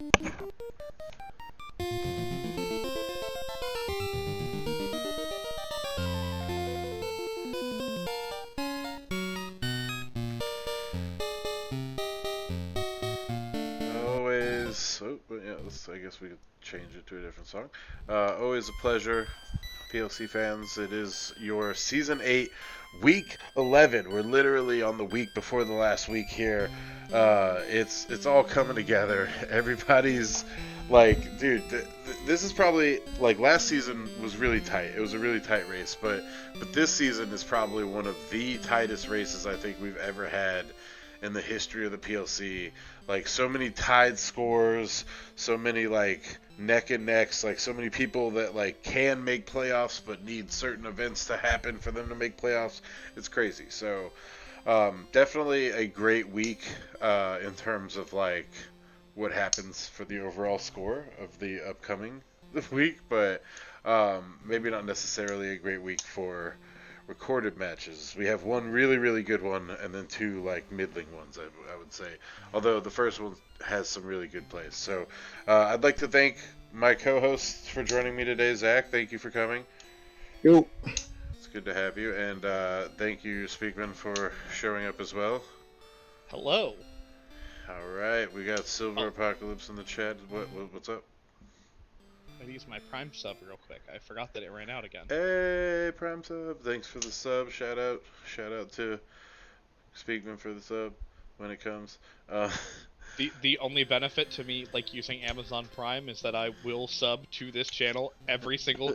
Always, I guess we could change it to a different song. Always a pleasure, PLC fans. It is your Season 8, Week 11. We're literally on the week before the last week here. It's all coming together. Everybody's like, dude, this is probably, like, last season was really tight. It was a really tight race, but this season is probably one of the tightest races I think we've ever had in the history of the PLC. Like, so many tied scores, so many, like, neck and necks, like, so many people that, like, can make playoffs but need certain events to happen for them to make playoffs. It's crazy. So definitely a great week in terms of, like, what happens for the overall score of the upcoming week, but maybe not necessarily a great week for recorded matches. We have one really, really good one, and then two, like, middling ones, I would say. Although the first one has some really good plays. So I'd like to thank my co-hosts for joining me today. Zach, thank you for coming. Yo. It's good to have you. And thank you, Speakman, for showing up as well. Hello. All right, we got Silver Apocalypse in the chat. What's up? I'm gonna use my Prime sub real quick. I forgot that it ran out again. Hey, Prime sub! Thanks for the sub. Shout out to Speakman for the sub when it comes. The only benefit to me like using Amazon Prime is that I will sub to this channel every single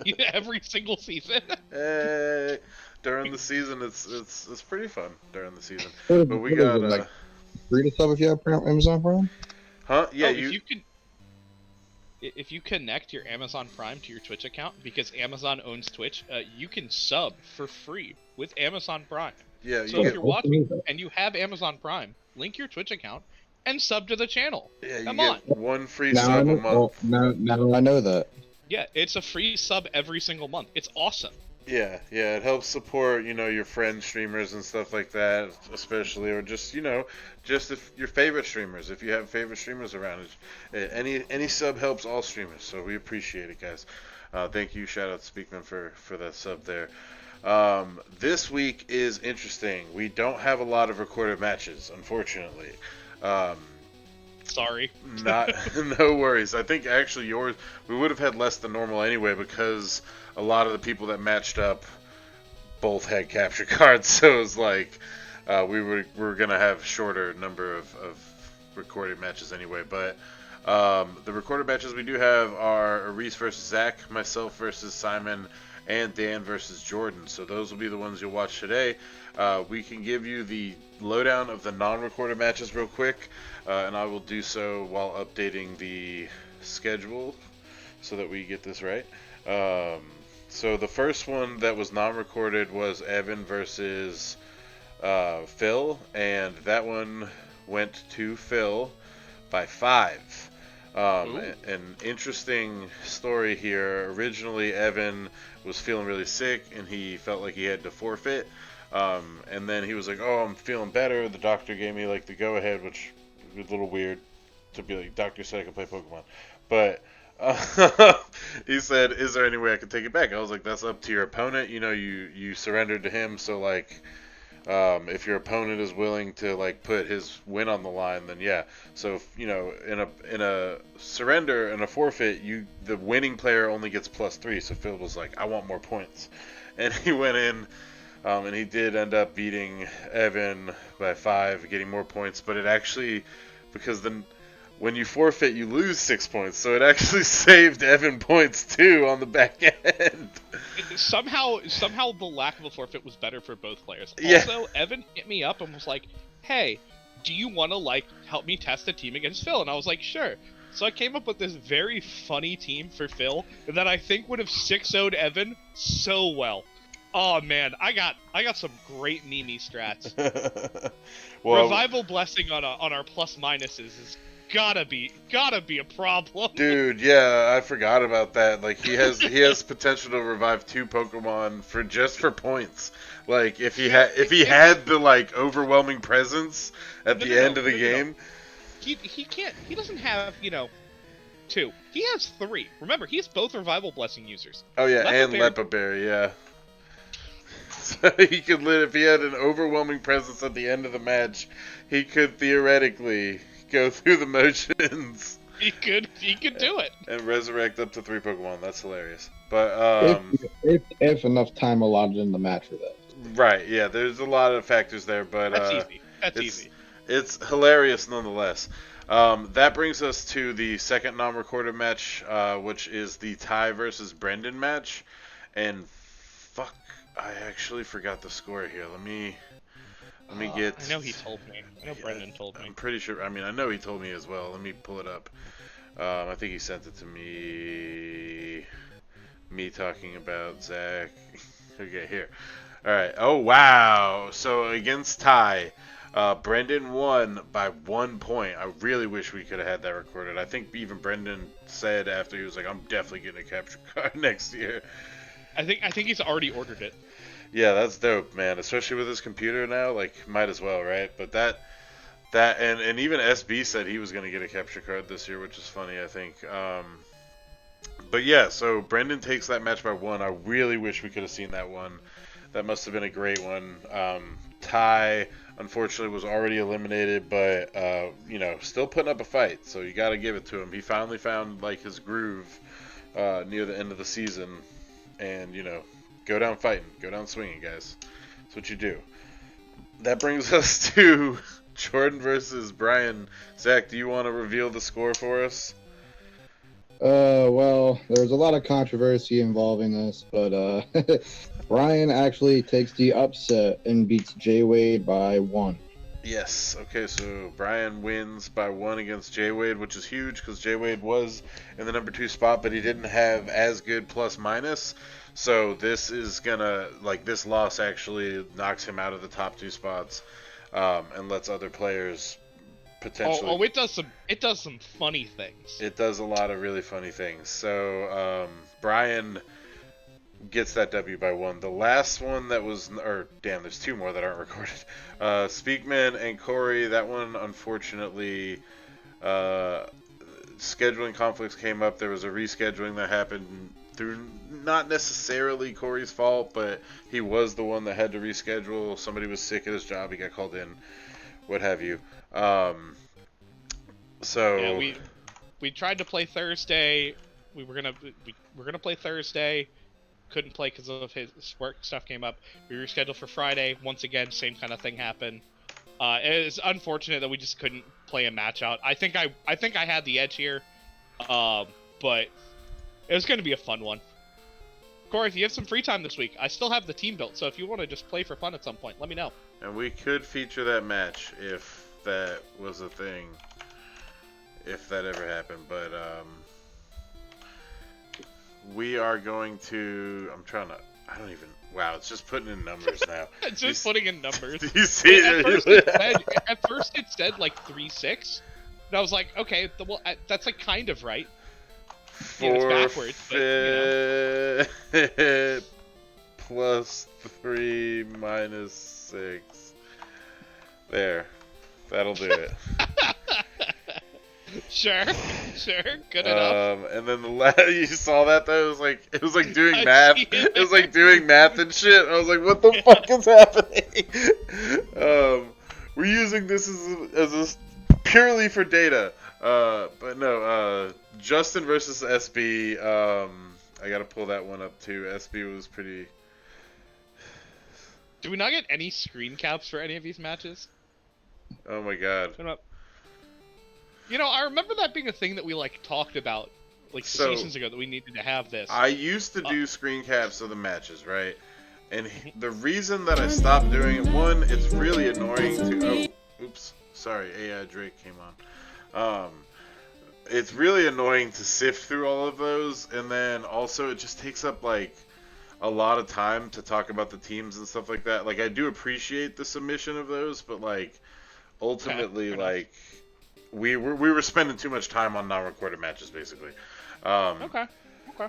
season. Hey, during the season, it's pretty fun during the season. But we got like free to sub if you have Amazon Prime. Huh? Yeah, if you connect your Amazon Prime to your Twitch account, because Amazon owns Twitch, you can sub for free with Amazon Prime. Yeah. So if you're watching and you have Amazon Prime, link your Twitch account and sub to the channel. Yeah, Come get on. one free sub a month. Now I know that. Yeah, it's a free sub every single month. It's awesome. Yeah, it helps support, your friend streamers and stuff like that, especially, or just, just if your favorite streamers, if you have favorite streamers around it. Any sub helps all streamers, so we appreciate it, guys. Thank you, shout out to Speakman for that sub there. This week is interesting. We don't have a lot of recorded matches, unfortunately. Sorry. No worries. I think actually yours, we would have had less than normal anyway, because a lot of the people that matched up both had capture cards, so it was like we were gonna have shorter number of recorded matches anyway. But the recorded matches we do have are Reese versus Zach, myself versus Simon, and Dan versus Jordan. So those will be the ones you'll watch today. We can give you the lowdown of the non-recorded matches real quick, and I will do so while updating the schedule so that we get this right. So the first one that was non-recorded was Evan versus Phil, and that one went to Phil by 5. An interesting story here. Originally, Evan was feeling really sick, and he felt like he had to forfeit. And then he was like, "Oh, I'm feeling better." The doctor gave me like the go-ahead, which was a little weird to be like, "Doctor said I could play Pokemon," but he said, "Is there any way I could take it back?" I was like, "That's up to your opponent. You surrendered to him, so like, if your opponent is willing to like put his win on the line, then yeah." So if, in a surrender and a forfeit, the winning player only gets +3. So Phil was like, "I want more points," and he went in. And he did end up beating Evan by 5, getting more points. But it actually, because then when you forfeit, you lose 6 points. So it actually saved Evan points too on the back end. Somehow the lack of a forfeit was better for both players. Yeah. Also, Evan hit me up and was like, "Hey, do you want to like help me test a team against Phil?" And I was like, "Sure." So I came up with this very funny team for Phil that I think would have 6-0'd Evan so well. Oh man, I got some great Mimi strats. Well, Revival Blessing on our plus minuses is gotta be a problem. Dude, yeah, I forgot about that. Like he has potential to revive 2 Pokemon for points. Like if he had the like overwhelming presence at the end of the game. He can't. He doesn't have 2. He has 3. Remember, he's both Revival Blessing users. Oh yeah, and Lepaberry- Lepaberry, yeah. So he could if he had an overwhelming presence at the end of the match, he could theoretically go through the motions. He could do it. And resurrect up to 3 Pokemon. That's hilarious. But if enough time allotted in the match for that. right, yeah, there's a lot of factors there, but That's easy. That's easy. It's hilarious nonetheless. That brings us to the second non-recorded match, which is the Ty versus Brendan match. And fuck, I actually forgot the score here. Let me get. I know he told me. I know Brendan told me. I'm pretty sure. I mean, I know he told me as well. Let me pull it up. I think he sent it to me. Me talking about Zach. Okay, here. All right. Oh wow. So against Ty. Brendan won by 1 point. I really wish we could have had that recorded. I think even Brendan said after he was like, "I'm definitely getting a capture card next year." I think he's already ordered it. Yeah, that's dope, man. Especially with his computer now, like, might as well, right? But and even SB said he was gonna get a capture card this year, which is funny, I think. But yeah, so Brendan takes that match by 1. I really wish we could have seen that one. That must have been a great one. Ty, unfortunately, was already eliminated, but, still putting up a fight. So you got to give it to him. He finally found, like, his groove near the end of the season. And, go down fighting. Go down swinging, guys. That's what you do. That brings us to Jordan versus Brian. Zach, do you want to reveal the score for us? Well, there's a lot of controversy involving this, but Brian actually takes the upset and beats Jay Wade by 1. Yes. Okay, so Brian wins by 1 against Jay Wade, which is huge because Jay Wade was in the number 2 spot, but he didn't have as good plus minus. So this is gonna, this loss actually knocks him out of the top 2 spots and lets other players potentially. Oh, it does some funny things. It does a lot of really funny things. So Brian gets that W by 1. The last one that was, there's 2 more that aren't recorded. Speakman and Corey, that one unfortunately, scheduling conflicts came up. There was a rescheduling that happened through not necessarily Corey's fault, but he was the one that had to reschedule. Somebody was sick at his job. He got called in, what have you. So yeah, we tried to play Thursday. We were gonna play Thursday. Couldn't play because of his work stuff came up. We rescheduled for Friday. Once again, same kind of thing happened. It is unfortunate that we just couldn't play a match out. I think I had the edge here, but it was going to be a fun one. Corey, if you have some free time this week, I still have the team built. So if you want to just play for fun at some point, let me know. And we could feature that match if that was a thing, if that ever happened. But we are going to. I don't even. Wow, it's just putting in numbers now. It's just putting in numbers. Do you see at first it said like 3-6. And I was like, okay, well, that's like kind of right. Yeah, it's backwards, but, plus 3 minus 6. There. That'll do it. Sure, good enough. And then you saw that though. It was like doing math. It was like doing math and shit. I was like, what the fuck is happening? We're using this as purely for data. But no. Justin versus SB. I gotta pull that one up too. SB was pretty. Do we not get any screen caps for any of these matches? Oh my god. I remember that being a thing that we talked about seasons ago, that we needed to have this. I used to do screen caps of the matches, right? And the reason that I stopped doing it, one, it's really annoying to. Oh, oops, sorry, AI Drake came on. It's really annoying to sift through all of those, and then also it just takes up a lot of time to talk about the teams and stuff like that. I do appreciate the submission of those, but ultimately we were spending too much time on non-recorded matches basically. Okay.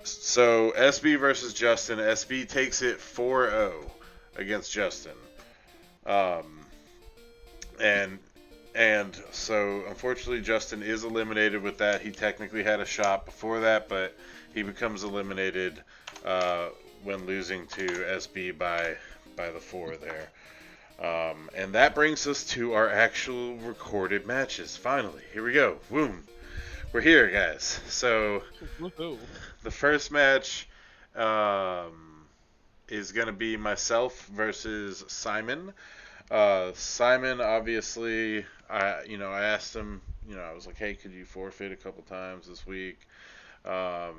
So SB versus Justin. SB takes it 4-0 against Justin. And And so, unfortunately, Justin is eliminated with that. He technically had a shot before that, but he becomes eliminated when losing to SB by the 4 there. And that brings us to our actual recorded matches. Finally, here we go. Boom. We're here, guys. So, the first match is going to be myself versus Simon. Simon, obviously, I asked him, I was like, hey, could you forfeit a couple times this week? And,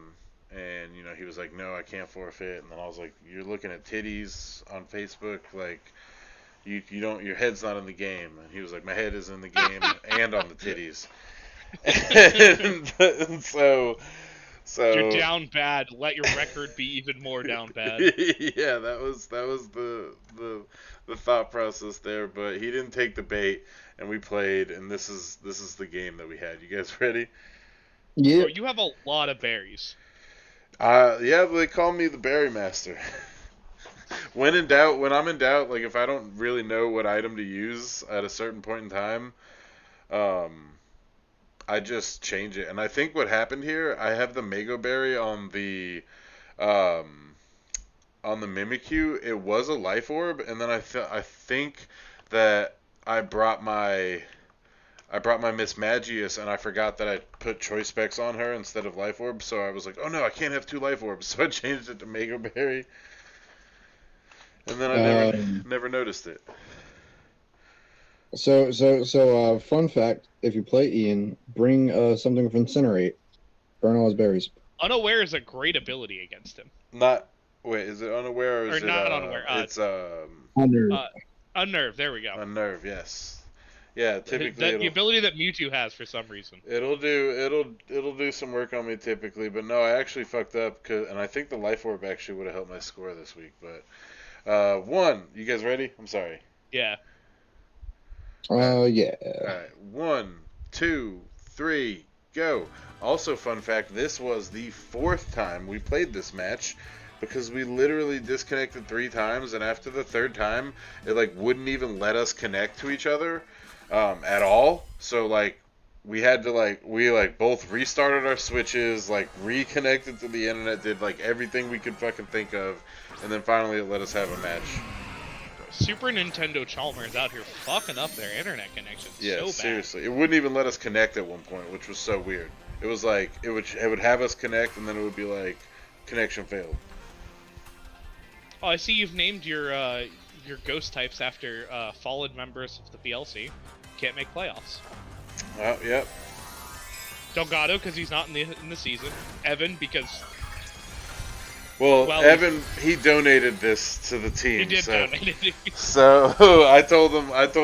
he was like, no, I can't forfeit. And then I was like, you're looking at titties on Facebook, like, you don't, your head's not in the game. And he was like, my head is in the game and on the titties. and so you're down bad. Let your record be even more down bad. Yeah, that was the thought process there. But he didn't take the bait, and we played. And this is the game that we had. You guys ready? Yeah. Oh, you have a lot of berries. Yeah, they call me the Berry Master. When I'm in doubt, like if I don't really know what item to use at a certain point in time, I just change it. And I think what happened here, I have the Mago Berry on the Mimikyu. It was a Life Orb, and then I think that I brought my Miss Magius, and I forgot that I put Choice Specs on her instead of Life Orbs, so I was like, oh no, I can't have 2 Life Orbs, so I changed it to Mago Berry. And then I never noticed it. So, fun fact: if you play Ian, bring something with Incinerate, burn all his berries. Unaware is a great ability against him. Is it Unaware or is it not Unaware? It's Unnerve. Unnerve. There we go. Unnerve. Yes. Yeah. Typically, the ability that Mewtwo has for some reason. It'll do some work on me typically, but no, I actually fucked up and I think the Life Orb actually would have helped my score this week, but. You guys ready? I'm sorry. Yeah. Yeah. Alright, 1, 2, 3, go. Also, fun fact, this was the 4th time we played this match because we literally disconnected 3 times, and after the 3rd time, it wouldn't even let us connect to each other at all. So we had to both restarted our switches, reconnected to the internet, did everything we could fucking think of, and then finally it let us have a match. Super Nintendo Chalmers out here fucking up their internet connection. Yeah, so bad. Seriously. It wouldn't even let us connect at one point, which was so weird. It was it would have us connect, and then it would be like, connection failed. Oh, I see you've named your ghost types after fallen members of the PLC. Can't make playoffs. Oh, yep. Delgado, because he's not in the season. Evan, because... Well, Evan, he donated this to the team. He did donate it. So I told him I'd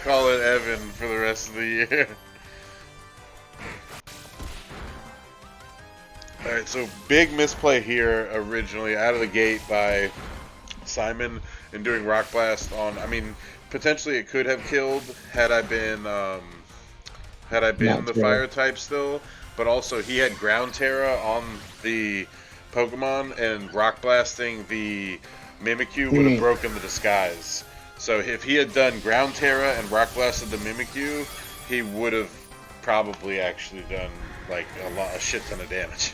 call it Evan for the rest of the year. All right, so big misplay here originally out of the gate by Simon in doing Rock Blast on. I mean, potentially it could have killed had I been the fire type still, but also he had Ground Terra on the Pokemon, and Rock Blasting the Mimikyu would have broken the disguise. So if he had done Ground Terra and Rock Blasted the Mimikyu, he would have probably actually done a shit ton of damage.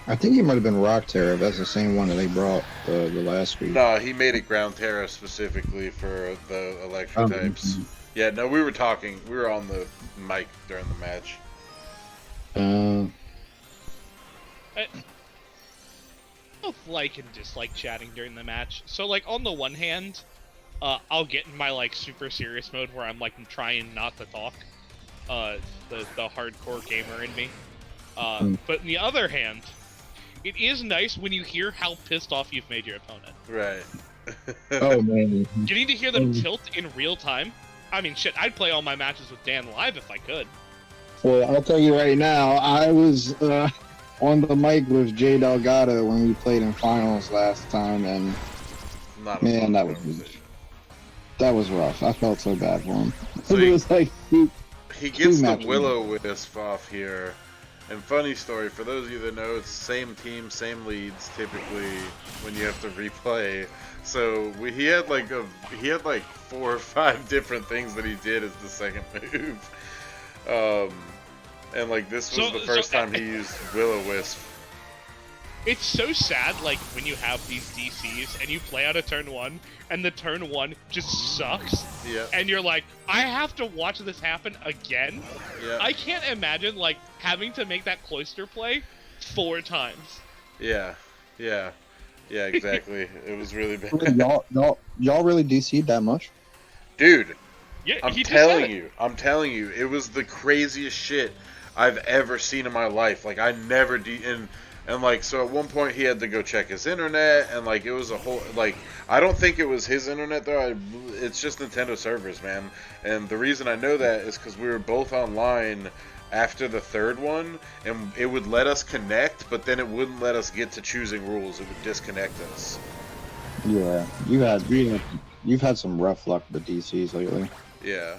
I think he might have been Rock Terra. That's the same one that they brought the last week. No, he made it Ground Terra specifically for the electric types. Yeah, no, we were on the mic during the match. I both like and dislike chatting during the match. So, on the one hand, I'll get in my, super serious mode where I'm, trying not to talk. The hardcore gamer in me. But on the other hand, it is nice when you hear how pissed off you've made your opponent. Right. Oh, man. Getting to hear them tilt in real time. I mean, shit, I'd play all my matches with Dan live if I could. Well, I'll tell you right now, I was on the mic with Jay Delgado when we played in finals last time, and man, that was rough. I felt so bad for him. So it was he gets the Will-O-Wisp off here, And funny story, for those of you that know, it's same team, same leads typically when you have to replay. So he had like 4 or 5 different things that he did as the second move. And like this was the first time he used Will-O-Wisp. It's so sad, like, when you have these DCs and you play out a turn 1 and the turn 1 just sucks. Yeah. And you're like, I have to watch this happen again? Yeah. I can't imagine, like, having to make that cloister play 4 times. Yeah. Yeah. Yeah, exactly. It was really bad. Y'all really DC'd that much? Dude, Yeah, I'm telling you, it was the craziest shit I've ever seen in my life. Like, I never and like, so at one point he had to go check his internet, and like, it was a whole, like, I don't think it was his internet though, it's just Nintendo servers, man. And the reason I know that is because we were both online after the third one, and it would let us connect, but then it wouldn't let us get to choosing rules, it would disconnect us. Yeah, you've had some rough luck with DCs lately. Yeah,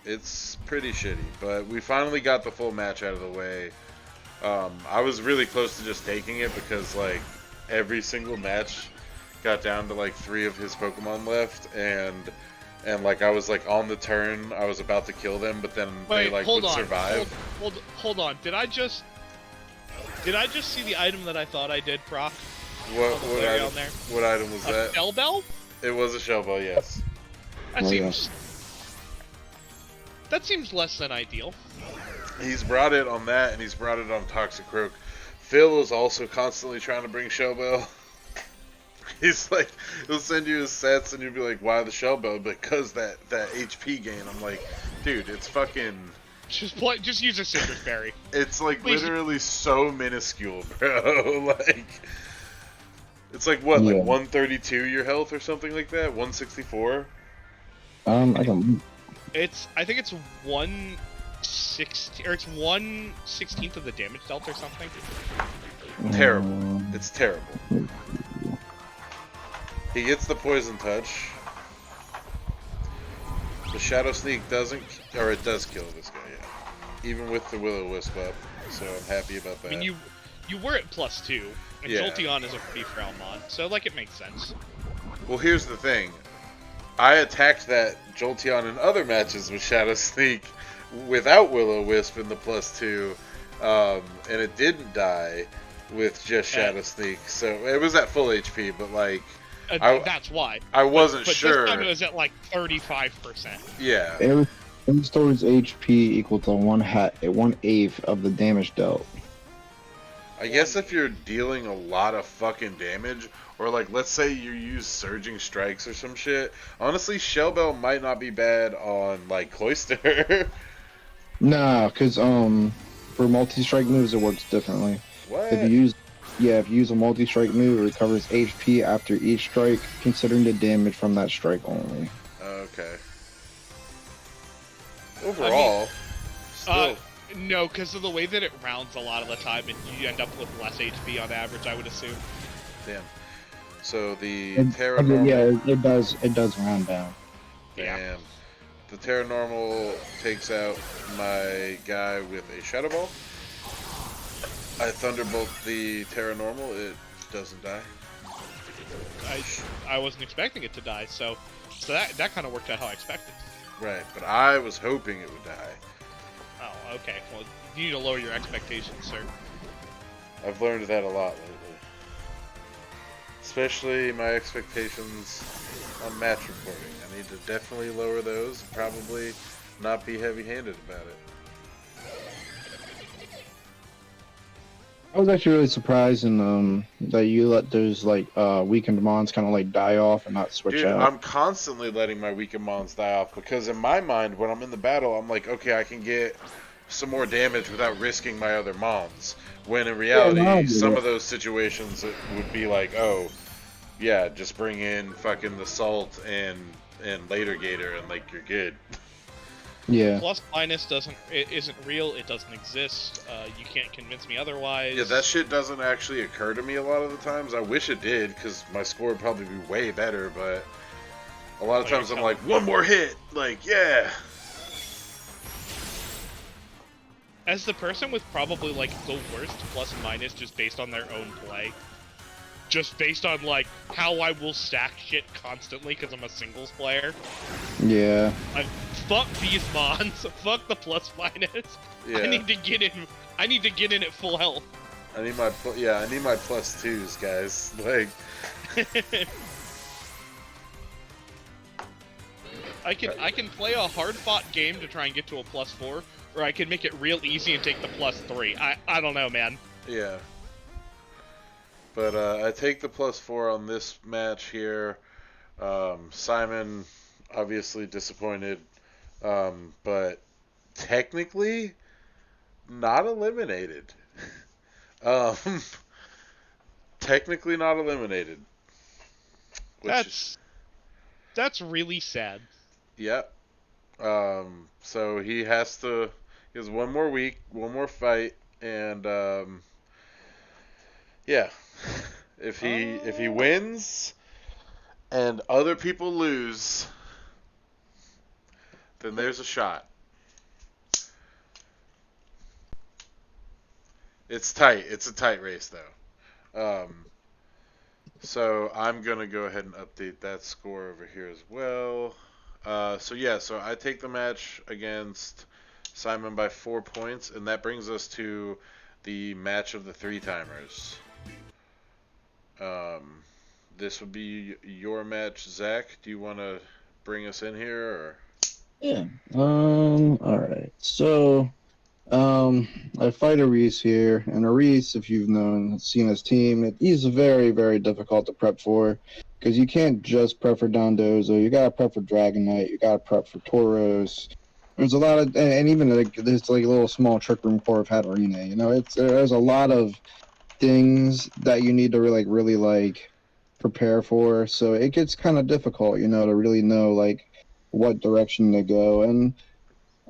it's pretty shitty, but we finally got the full match out of the way. I was really close to just taking it because like every single match got down to like 3 of his Pokemon left, and like I was like on the turn, I was about to kill them, but then they like would survive. Hold on. Did I just see the item that I thought I did, Proc? What item was that? A Shell Bell? It was a Shell Bell, yes. That seems less than ideal. He's brought it on that, and he's brought it on Toxic Croak. Phil is also constantly trying to bring Shell Bell. He's like, he'll send you his sets, and you'll be like, why the Shell Bell? Because that HP gain. I'm like, dude, it's fucking... Just use a Citrus Berry. It's like literally so minuscule, bro. Like, it's like what, like 132 your health or something like that? 164? I don't... I think it's 1/16, or it's 1/16 of the damage dealt or something. Terrible. It's terrible. He gets the poison touch. The Shadow Sneak doesn't, or it does kill this guy, yeah. Even with the Will-O-Wisp up, so I'm happy about that. I mean, you were at +2, and Jolteon is a pretty frail mon, so like it makes sense. Well, here's the thing. I attacked that Jolteon in other matches with Shadow Sneak without Will-O-Wisp in the +2, and it didn't die with just Shadow Sneak, so it was at full HP, but like... that's why. I wasn't sure. This time it was at like 35%. Yeah. It restores HP equal to 1/8 of the damage dealt. I guess if you're dealing a lot of fucking damage, or like let's say you use Surging Strikes or some shit, honestly Shell Bell might not be bad on like Cloyster. Nah, cause for multi-strike moves it works differently. What? If you use a multi-strike move, it recovers HP after each strike, considering the damage from that strike only. Okay. Overall, still... no, because of the way that it rounds a lot of the time, and you end up with less HP on average, I would assume. Damn. So the Terra Normal... Yeah, it does round down. Damn. Yeah. The Terra Normal takes out my guy with a Shadow Ball. I Thunderbolt the Terra Normal, it doesn't die. I wasn't expecting it to die, so that kind of worked out how I expected. Right, but I was hoping it would die. Oh, okay. Well, you need to lower your expectations, sir. I've learned that a lot lately. Especially my expectations on match reporting. I need to definitely lower those and probably not be heavy-handed about it. I was actually really surprised that you let those like weakened mons kind of like die off and not switch out. I'm constantly letting my weakened mons die off because in my mind, when I'm in the battle, I'm like, okay, I can get some more damage without risking my other mons. When in reality, some of those situations it would be like, oh, yeah, just bring in fucking the Salt and Later Gator and like you're good. Yeah. Plus minus isn't real. It doesn't exist. You can't convince me otherwise. Yeah, that shit doesn't actually occur to me a lot of the times. I wish it did, because my score would probably be way better, but a lot of times I'm like, one more hit! Like, yeah! as the person with probably like the worst plus and minus just based on their own play, just based on like how I will stack shit constantly because I'm a singles player. Yeah. Fuck these mons. Fuck the plus minus. Yeah. I need to get in. I need to get in at full health. I need my plus twos, guys. Like. I can play a hard fought game to try and get to a +4, or I can make it real easy and take the +3. I don't know, man. Yeah. But I take the +4 on this match here. Simon, obviously disappointed, but technically not eliminated. Technically not eliminated. That's really sad. Yep. So he has one more week, one more fight, and yeah. If he wins and other people lose, then there's a shot. It's tight. It's a tight race though. So I'm gonna go ahead and update that score over here as well. So I take the match against Simon by 4 points, and that brings us to the match of the 3-timers. This would be your match, Zach. Do you want to bring us in here, or? Yeah. All right. So, I fight Aris here, and Aris, if you've seen his team, he's very, very difficult to prep for, because you can't just prep for Dondozo. You gotta prep for Dragon Knight. You gotta prep for Tauros. There's a lot of, and even like there's like a little small trick room core of Hatterene. You know, there's a lot of things that you need to really prepare for. So it gets kind of difficult, you know, to really know like what direction to go. And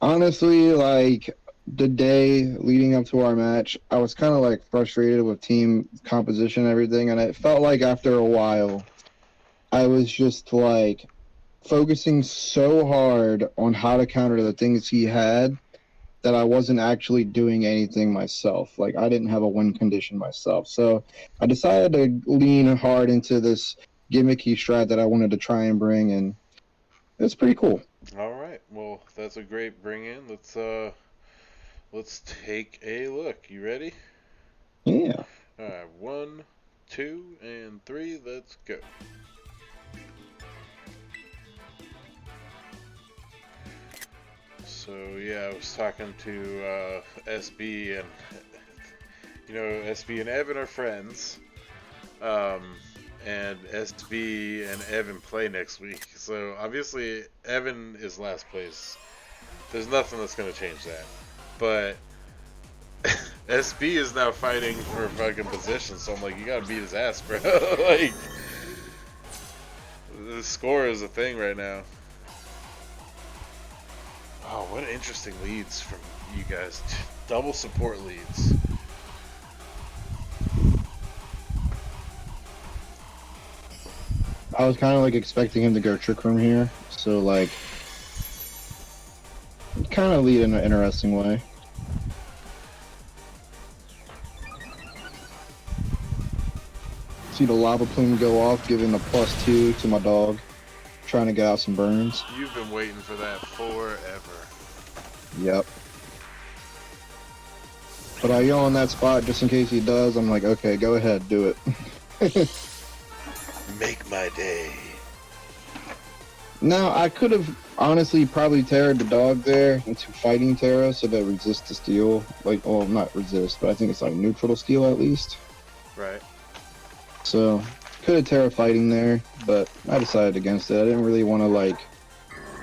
honestly, like the day leading up to our match, I was kind of like frustrated with team composition and everything, and it felt like after a while I was just like focusing so hard on how to counter the things he had that I wasn't actually doing anything myself. Like I didn't have a win condition myself. So I decided to lean hard into this gimmicky strat that I wanted to try and bring, and it's pretty cool. All right. Well, that's a great bring in. Let's take a look. You ready? Yeah. All right. 1, 2, and 3. Let's go. So yeah, I was talking to SB, and you know, SB and Evan are friends. And SB and Evan play next week. So obviously Evan is last place. There's nothing that's gonna change that. But SB is now fighting for a fucking position, so I'm like, you gotta beat his ass, bro. Like, the score is a thing right now. Oh, what interesting leads from you guys. Double support leads. I was kind of like expecting him to go Trick Room here, so like kind of lead in an interesting way. See the lava plume go off, giving a +2 to my dog, trying to get out some burns. You've been waiting for that forever. Yep. But I yell on that spot just in case he does. I'm like, okay, go ahead, do it. Make my day. Now, I could have honestly probably teared the dog there into fighting Terra so that it resists the steel. Like, well, not resist, but I think it's like neutral to steel at least. Right. So, could have Terra fighting there, but I decided against it. I didn't really want to, like,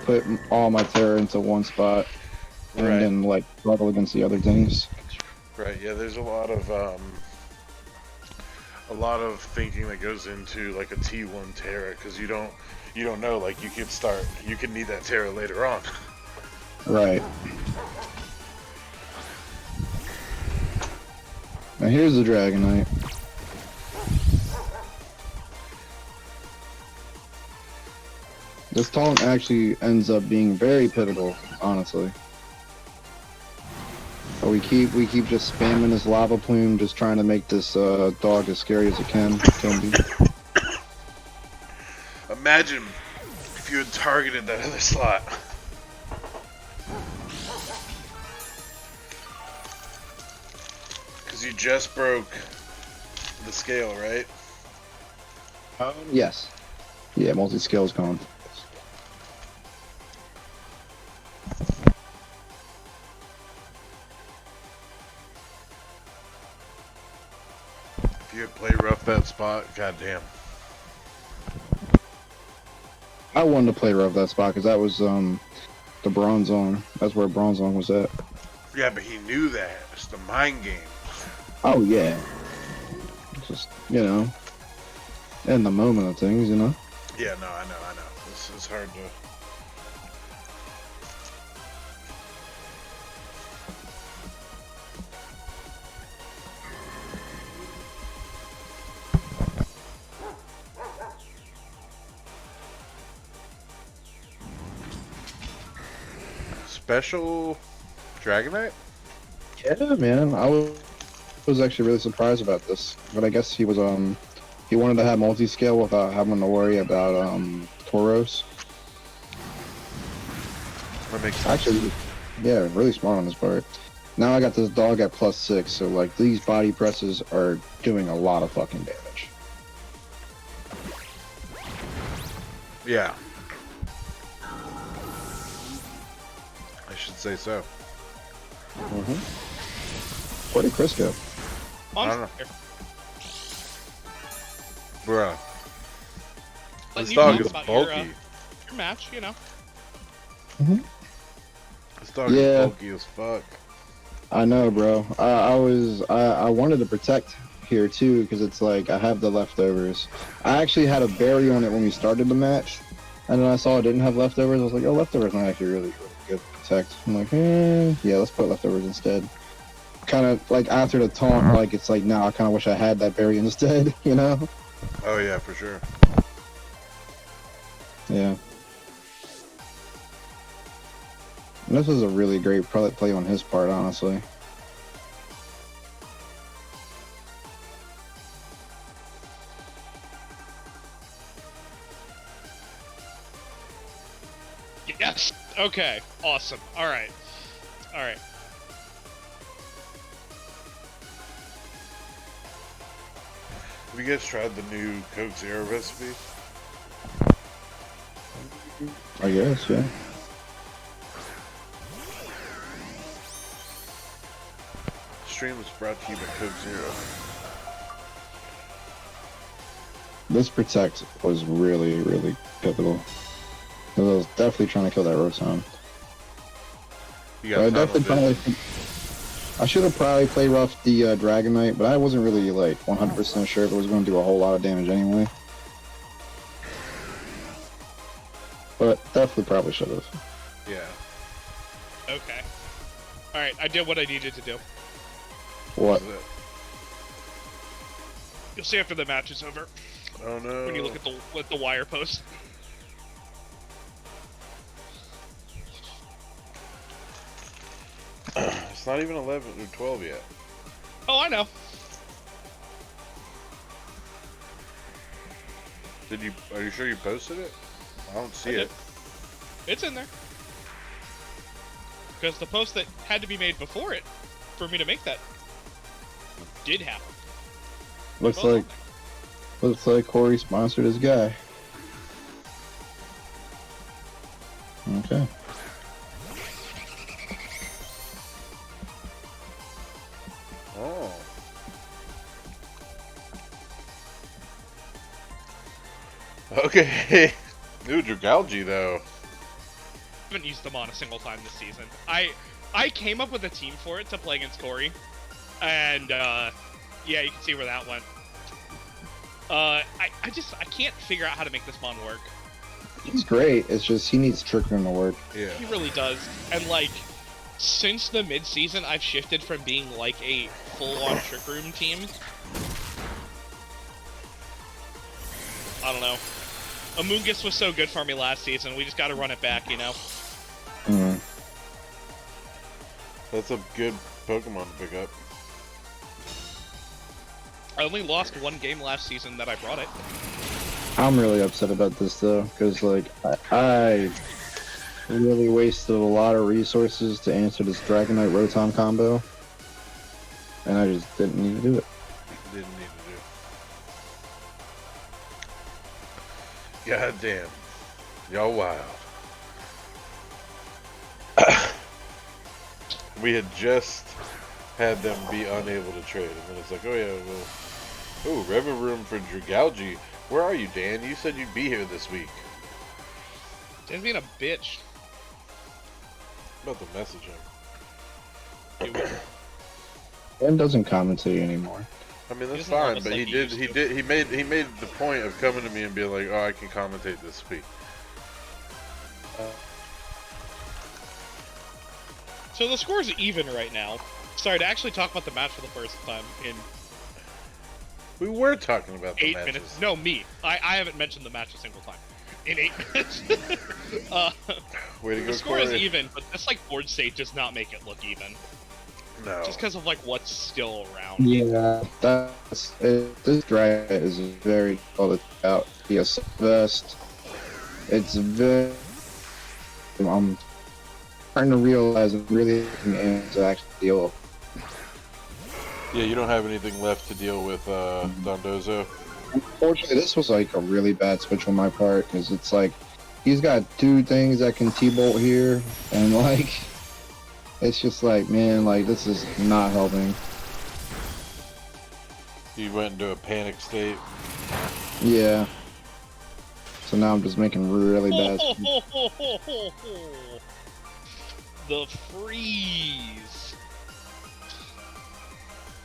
put all my Terra into one spot and Right. then, like, struggle against the other things. Right, yeah, there's a lot of thinking that goes into like a T1 Terra, because you don't know, like you could need that Terra later on. Right. Now here's the Dragon Knight. This taunt actually ends up being very pivotal, honestly. So we keep just spamming this lava plume, just trying to make this dog as scary as it can be. Imagine if you had targeted that other slot. Because you just broke the scale, right? Yes. Yeah, multi-scale's gone. If you had played rough that spot, goddamn. I wanted to play rough that spot because that was the bronze zone. That's where bronze zone was at. Yeah, but he knew that. It's the mind game. Oh yeah. Just in the moment of things, Yeah, no, I know. This is hard to. Special Dragonite? Yeah, man. I was actually really surprised about this, but I guess he was he wanted to have multi-scale without having to worry about Tauros. That makes sense. Actually, yeah, really smart on his part. Now I got this dog at +6, so like these body presses are doing a lot of fucking damage. Yeah. I should say so. Where did Chris go? I don't know. Bruh. This dog is bulky. Your match, This dog is bulky as fuck. I know, bro. I wanted to protect here too because it's like I have the leftovers. I actually had a berry on it when we started the match, and then I saw it didn't have leftovers. I was like, oh, leftovers not actually really good to protect. I'm like, yeah, let's put leftovers instead. Kind of like after the taunt, like it's like now I kind of wish I had that berry instead, Oh yeah, for sure. Yeah. And this was a really great play on his part, honestly. Yes. Okay. Awesome. All right. Have you guys tried the new Coke Zero recipe? I guess, yeah. Stream is brought to you by Coke Zero. This protect was really, really pivotal. I was definitely trying to kill that Rotom. I should have probably played rough the Dragonite, but I wasn't really like 100% sure if it was going to do a whole lot of damage anyway. But definitely probably should have. Yeah. Okay. All right. I did what I needed to do. What? You'll see after the match is over. Oh no. When you look at the wire post. It's not even 11 or 12 yet. Oh, I know. Are you sure you posted it? I don't see it. It's in there. Because the post that had to be made before it, for me to make that, did happen. Looks like Corey sponsored his guy. Okay. Oh. Okay. New Dragalge though. I haven't used them on a single time this season. I came up with a team for it to play against Corey, and yeah, you can see where that went. I can't figure out how to make this mon work. He's great. It's just he needs Trick Room to work. Yeah. He really does. And like, since the mid-season, I've shifted from being like a full-on Trick Room team. I don't know. Amoonguss was so good for me last season. We just got to run it back, Mm-hmm. That's a good Pokemon to pick up. I only lost one game last season that I brought it. I'm really upset about this though, because like I really wasted a lot of resources to answer this Dragonite Rotom combo, and I just didn't need to do it. Didn't need to do. God damn. Y'all wild. We had just had them be unable to trade, and then it's like, oh yeah, well, oh, Reverum for Dragalge. Where are you, Dan? You said you'd be here this week. Dan's being a bitch. I'm about to message him. Dan doesn't commentate anymore. I mean, that's He doesn't love fine, us but like he made the point of coming to me and being like, oh, I can commentate this week. So the score's even right now. Sorry, to actually talk about the match for the first time in We were talking about the 8 matches. minutes. No, me. I haven't mentioned the match a single time. In 8 minutes. Way to go, The score is Corey. even, but this like board state does not make it look even. No. Just because of like what's still around. Yeah, that's it. This Dragonite is very difficult to take out. Yes, best. It's very. I'm trying to realize I'm really and to actually deal with. Yeah, you don't have anything left to deal with Dondozo. Unfortunately, this was like a really bad switch on my part because it's like he's got two things that can T-bolt here, and like it's just like, man, like this is not helping. You went into a panic state. Yeah. So now I'm just making really bad. The freeze.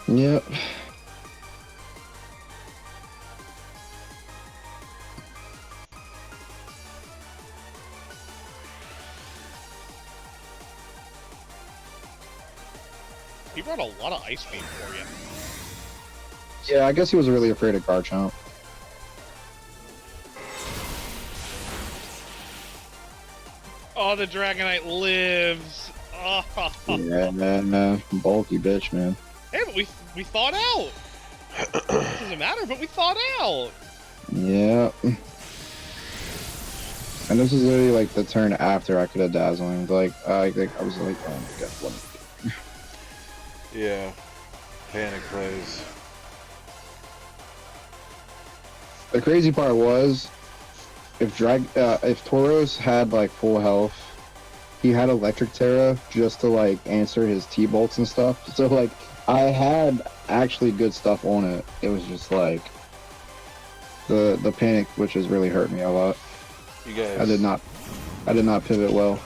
Yep. He brought a lot of ice beam for you. Yeah, I guess he was really afraid of Garchomp. Oh, the Dragonite lives. Oh. Yeah, man, bulky bitch, man. Hey, but we thought out. Doesn't matter, but we thought out. Yeah. And this is literally like the turn after I could have dazzling. Like I was like, oh my god, what? Yeah. Panic plays. The crazy part was, if Tauros had like full health, he had Electric Terra just to like answer his T-bolts and stuff. So like I had actually good stuff on it. It was just like the panic, which has really hurt me a lot. You guys. I did not pivot well.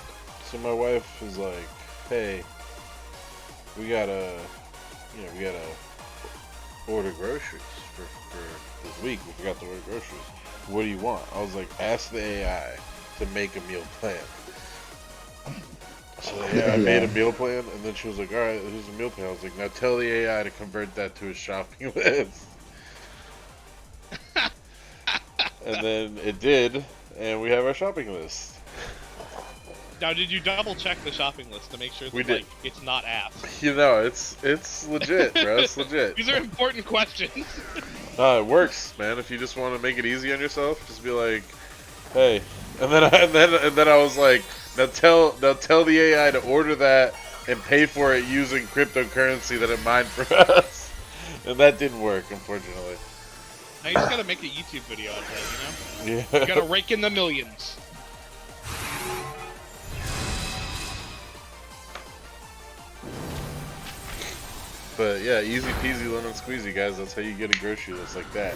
So my wife is like, hey, we gotta order groceries for this week. We forgot to order groceries. What do you want? I was like, ask the AI to make a meal plan. So yeah, I made a meal plan, and then she was like, all right, here's a meal plan. I was like, now tell the AI to convert that to a shopping list. And then it did, and we have our shopping list. Now, did you double check the shopping list to make sure that We did. like it's not ass? You know, it's legit, bro. It's legit. These are important questions. It works, man. If you just want to make it easy on yourself, just be like, hey. And then I was like, now tell the AI to order that and pay for it using cryptocurrency that it mined for us. And that didn't work, unfortunately. Now you just gotta make a YouTube video out of that, you know? Yeah. You gotta rake in the millions. But yeah, easy peasy lemon squeezy, guys. That's how you get a grocery list like that.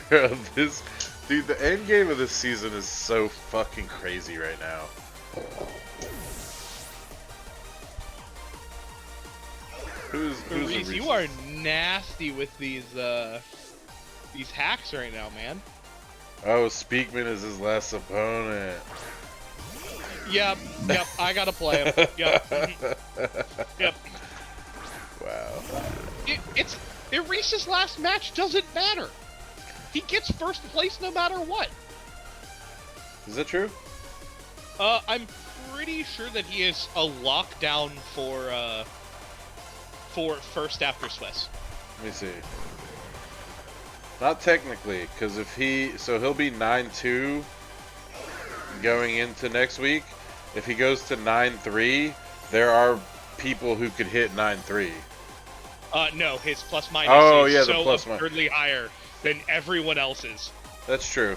Bro, dude, the end game of this season is so fucking crazy right now. Who's Reese, you are nasty with these hacks right now, man. Oh, Speakman is his last opponent. Yep. I gotta play him. Yep. Yep. Wow. Reese's last match doesn't matter. He gets first place no matter what. Is that true? I'm pretty sure that he is a lockdown for first after Swiss. Let me see. Not technically, because he'll be 9-2 going into next week. If he goes to 9-3, there are people who could hit 9-3. No, his plus minus is so plus absurdly higher than everyone else's. That's true.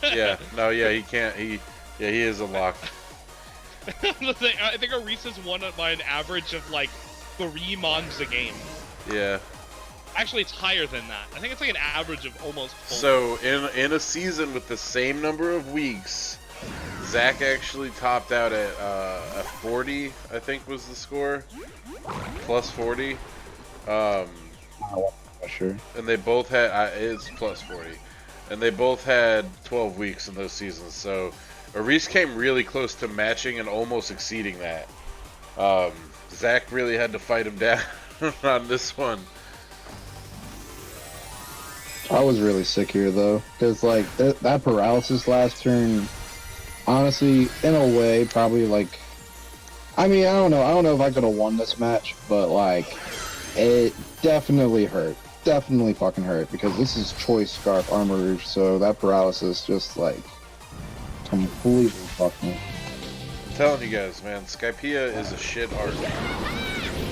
He can't. He is a lock. I think Arisa's won by an average of like 3 mons a game. Yeah. Actually, it's higher than that. I think it's like an average of almost 4. So in a season with the same number of weeks, Zach actually topped out at a 40. I think was the score. Plus 40. Sure. And they both had it's plus 40, and they both had 12 weeks in those seasons. So Aris came really close to matching and almost exceeding that. Zach really had to fight him down on this one. I was really sick here though, because like that paralysis last turn, honestly, in a way, probably like, I mean, I don't know if I could have won this match, but like, it definitely hurt. Definitely fucking hurt, because this is choice Scarf Armor Rouge, so that paralysis just like completely fucked me. I'm telling you guys, man, Skypiea is a shit art.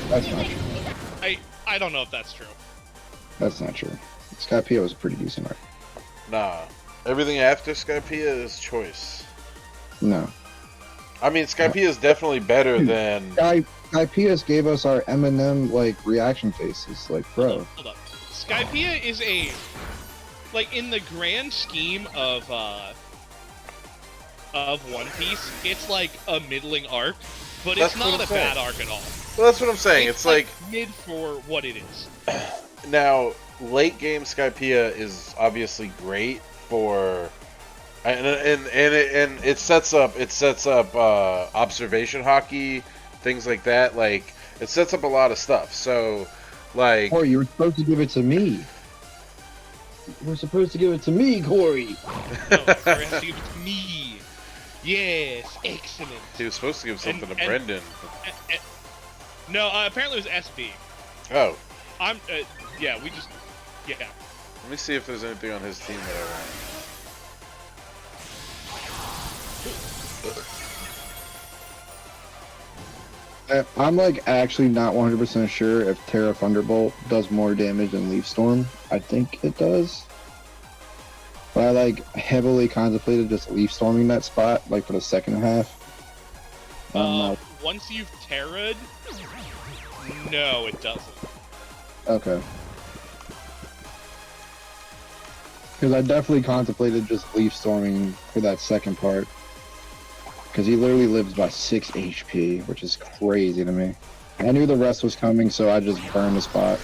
That's not true. I don't know if that's true. That's not true. Skypiea was a pretty decent art. Nah, everything after Skypiea is choice. No. I mean, Skypiea is definitely better than. Skypiea gave us our M&M like reaction faces, like bro. Hold up. Skypiea is like in the grand scheme of One Piece, it's like a middling arc, but it's not a bad arc at all. Well, that's what I'm saying. It's like mid for what it is. Now, late game Skypiea is obviously great for, and it sets up observation hockey, things like that. Like it sets up a lot of stuff. So, like, Corey, you were supposed to give it to me. You were supposed to give it to me, Corey. No, Corey has to give it to me. Yes, excellent. He was supposed to give something to Brendan. No, apparently it was SB. Oh. Yeah, we just, yeah. Let me see if there's anything on his team that I want. I'm like actually not 100% sure if Terra Thunderbolt does more damage than Leaf Storm. I think it does. But I like heavily contemplated just Leaf Storming that spot, like for the second half. Once you've Terra'd, no, it doesn't. Okay. Because I definitely contemplated just Leaf Storming for that second part. Because he literally lives by 6 HP, which is crazy to me. I knew the rest was coming, so I just burned the spot.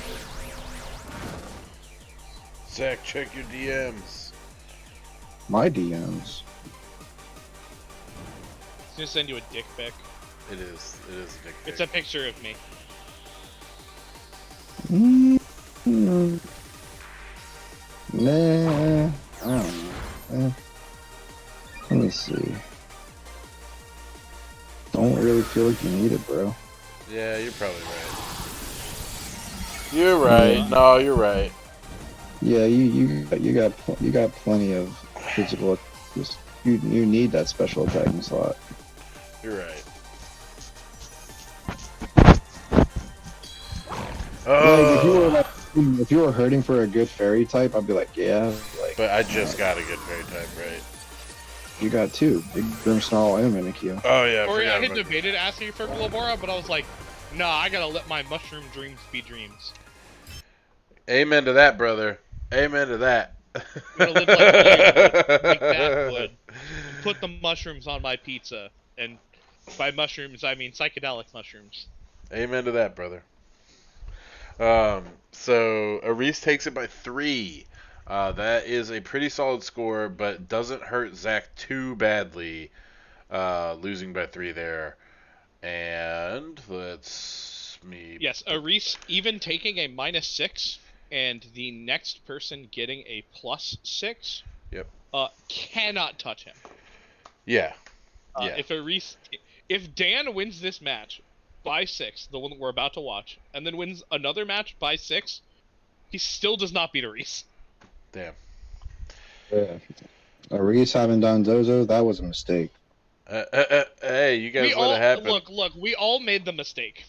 Zach, check your DMs. My DMs? He's gonna send you a dick pic. It is a dick pic. It's a picture of me. Nah, I don't know. Let me see. Don't really feel like you need it, bro. Yeah, you're probably right. You're right. Yeah. No, you're right. Yeah, you got plenty of physical. You need that special attacking slot. You're right. Like, if you were hurting for a good fairy type, I'd be like, yeah. Like, but I just got a good fairy type, right? You got 2, Big Grimmsnarl and Minikyu. Oh yeah. Or I had debated asking for Glabora, but I was like, nah, I gotta let my mushroom dreams be dreams. Amen to that, brother. Amen to that. I'm gonna live like that would. Put the mushrooms on my pizza, and by mushrooms I mean psychedelic mushrooms. Amen to that, brother. So Aris takes it by 3. That is a pretty solid score, but doesn't hurt Zach too badly. losing by 3 there. And let's me. Yes, Reese even taking a -6 and the next person getting a +6. Yep. Cannot touch him. Yeah. Yeah. If Dan wins this match by 6, the one that we're about to watch, and then wins another match by 6, he still does not beat Reese. Damn. Yeah. Reese having done Zozo, that was a mistake. Hey, you guys let it happen. Look, we all made the mistake.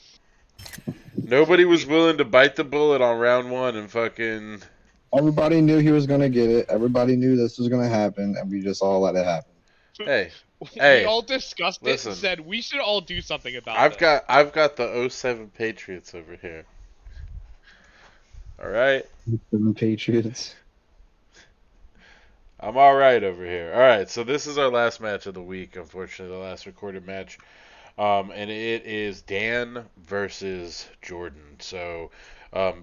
Nobody was willing to bite the bullet on round 1 and fucking... Everybody knew he was going to get it. Everybody knew this was going to happen, and we just all let it happen. Hey. We all discussed it and said we should all do something about it. I've got the 07 Patriots over here. All right. 07 Patriots. I'm all right over here. All right, so this is our last match of the week, unfortunately, the last recorded match. And it is Dan versus Jordan. So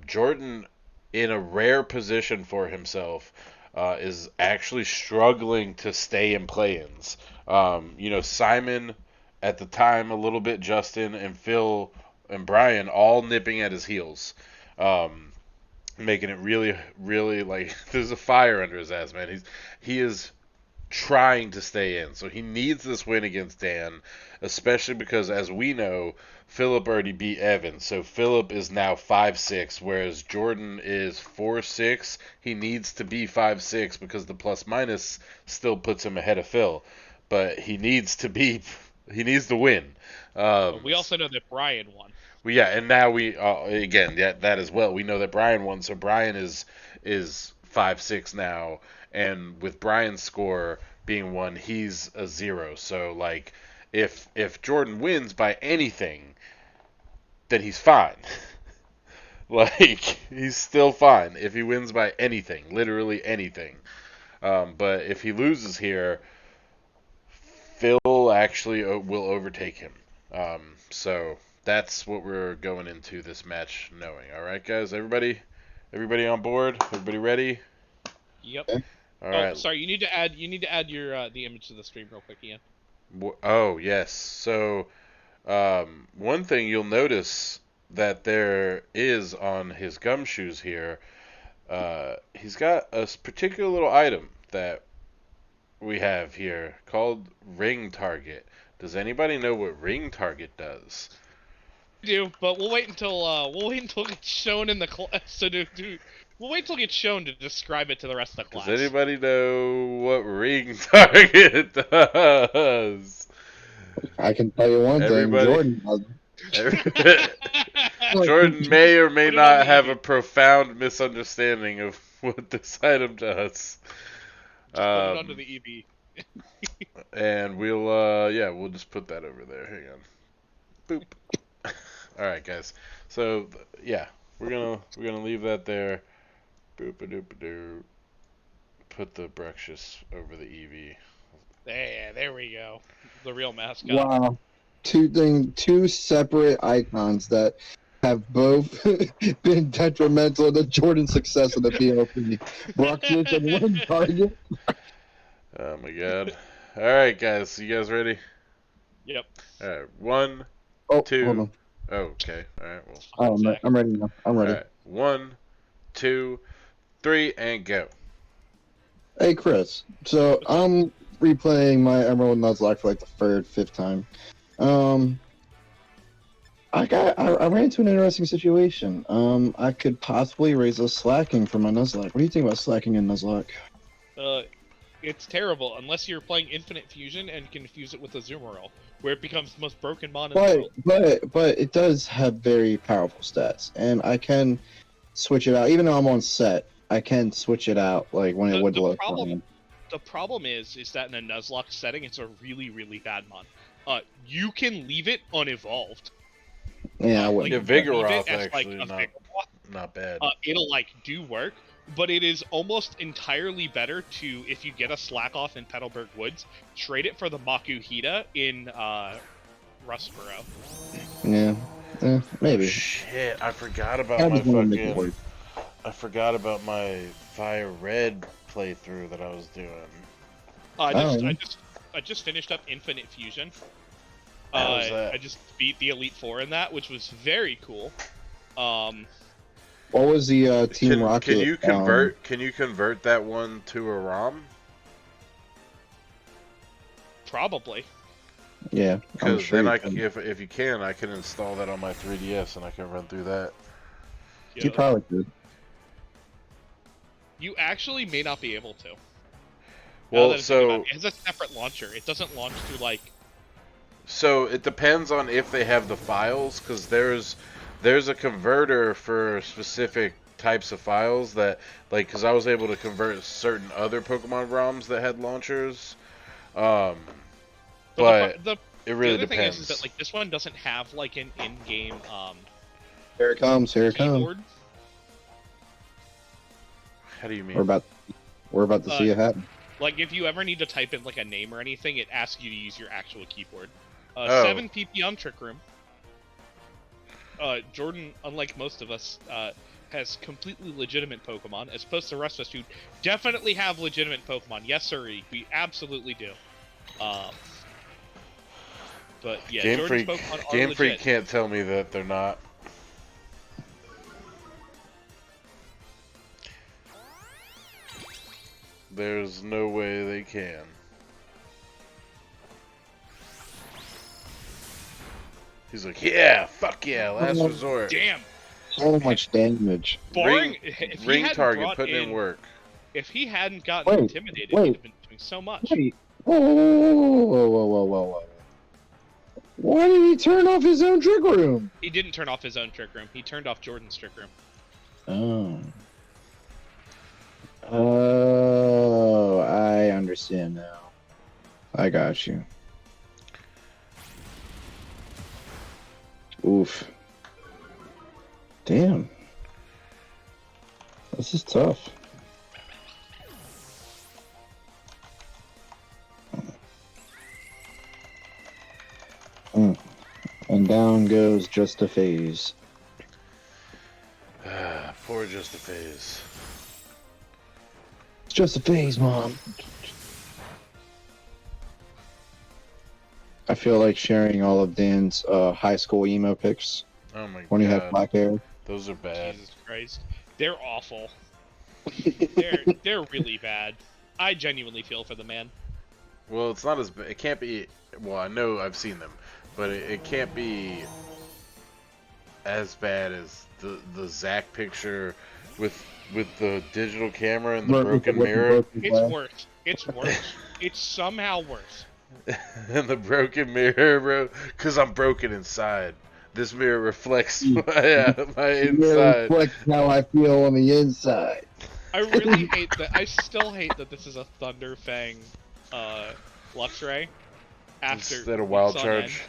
Jordan, in a rare position for himself, is actually struggling to stay in play-ins. Simon at the time a little bit, Justin and Phil and Brian all nipping at his heels, making it really, really like there's a fire under his ass, man. He is trying to stay in, so he needs this win against Dan, especially because, as we know, Philip already beat Evan, so Philip is now 5-6, whereas Jordan is 4-6. He needs to be 5-6 because the plus-minus still puts him ahead of Phil, but he needs to win. We also know that Brian won. Well, yeah, and now we again that as well. We know that Brian won, so Brian is 5-6 now, and with Brian's score being 1, he's a 0. So like, if Jordan wins by anything, then he's fine. Like, he's still fine if he wins by anything, literally anything. But if he loses here, Phil actually will overtake him. So that's what we're going into this match knowing. All right, guys, everybody on board? Everybody ready? Yep. All right. Sorry, you need to add your the image to the stream real quick, Ian. Oh, yes. So one thing you'll notice that there is on his gumshoes here, he's got a particular little item that we have here called Ring Target. Does anybody know what Ring Target does? I do, but we'll wait until it's shown in the class. We'll wait until it gets shown to describe it to the rest of the class. Does anybody know what Ring Target does? I can tell you one thing, Jordan doesn't. Jordan may or may not have a profound misunderstanding of what this item does. Just put it under the EB. And we'll just put that over there. Hang on. Boop. All right, guys. So yeah, we're gonna leave that there. Boop a doop a doo. Put the Brexus over the EV. There we go. The real mascot. Wow. Two separate icons that have both been detrimental to Jordan's success in the PLC. Brexus and Ring Target. Oh my god. All right, guys. You guys ready? Yep. All right. 1, 2. Hold on. Oh, okay. All right. Well. I'm ready now. I'm ready. All right. 1, 2, 3, and go. Hey, Chris. So I'm replaying my Emerald Nuzlocke for like the third, fifth time. I ran into an interesting situation. I could possibly raise a slacking for my Nuzlocke. What do you think about slacking in Nuzlocke? It's terrible unless you're playing Infinite Fusion and can fuse it with a Zoomerl, where it becomes the most broken mon in the world. But it does have very powerful stats, and I can switch it out. Even though I'm on set, I can switch it out like when it would load. The problem is that in a Nuzlocke setting, it's a really, really bad mon. You can leave it unevolved. Yeah, I would. Like, Vigoroth actually not bad. It'll do work, but it is almost entirely better to, if you get a slack off in Petalburg Woods, trade it for the Makuhita in Rustboro. Yeah, maybe. Oh, shit, I forgot about my Fire Red playthrough that I was doing. I just finished up Infinite Fusion. How was that? I just beat the Elite Four in that, which was very cool. What was the Team Rocket? Can you convert that one to a ROM? Yeah, Because sure then if you can, I can install that on my 3DS and I can run through that. you probably could. You actually may not be able to. Well, it has a separate launcher. It doesn't launch through like. So it depends on if they have the files, because there's a converter for specific types of files that, like, because I was able to convert certain other Pokemon ROMs that had launchers. But it really the other depends. thing is that like this one doesn't have like an in-game Here it comes. Here it comes. keyboard. How do you mean? We're about to see it happen. Like if you ever need to type in like a name or anything, it asks you to use your actual keyboard. 7 PP on Trick Room. Jordan, unlike most of us, has completely legitimate Pokemon, as opposed to the rest of us who definitely have legitimate Pokemon. Yes, sir, we absolutely do. But yeah, Game Jordan's Freak, Pokemon are Game Freak legit. can't tell me that they're not. There's no way they can. He's like, yeah, fuck yeah, last resort. Damn. So much damage. Boring. Ring target putting in work. If he hadn't gotten intimidated, he'd have been doing so much. Wait. Whoa. Why did he turn off his own Trick Room? He didn't turn off his own Trick Room. He turned off Jordan's Trick Room. Oh, I understand now. I got you. Oof. Damn. This is tough. And down goes Just a Phase. Poor Just a Phase. It's just a phase, Mom. I feel like sharing all of Dan's high school emo pics. Oh my god. When he had black hair. Those are bad. Jesus Christ. They're awful. they're really bad. I genuinely feel for the man. Well, it's not as bad. It can't be. Well, I know I've seen them, but it can't be as bad as the Zach picture with the digital camera and the broken mirror. It's worse. It's worse. It's somehow worse. And the broken mirror, bro. Because I'm broken inside. This mirror reflects my inside. Reflects how I feel on the inside. I really hate that. I still hate that this is a Thunderfang Luxray instead of Wild Charge.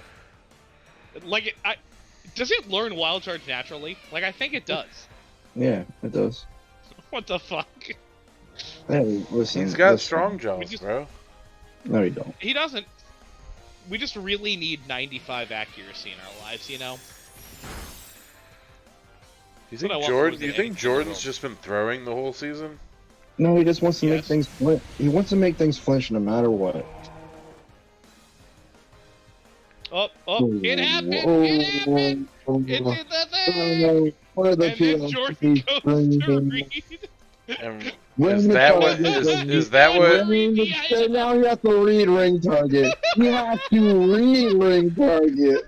Like, does it learn Wild Charge naturally? Like, I think it does. Yeah, it does. What the fuck? Hey, listen. He's got strong jaws, bro. No, he don't. He doesn't. We just really need 95 accuracy in our lives, you know? You think Jordan's just been throwing the whole season? No, he just wants to make things flinch. He wants to make things flinch no matter what. It happened! It happened! It did the thing! And then Jordan goes to read. Is that what? Now you have to read ring target. You have to read ring target.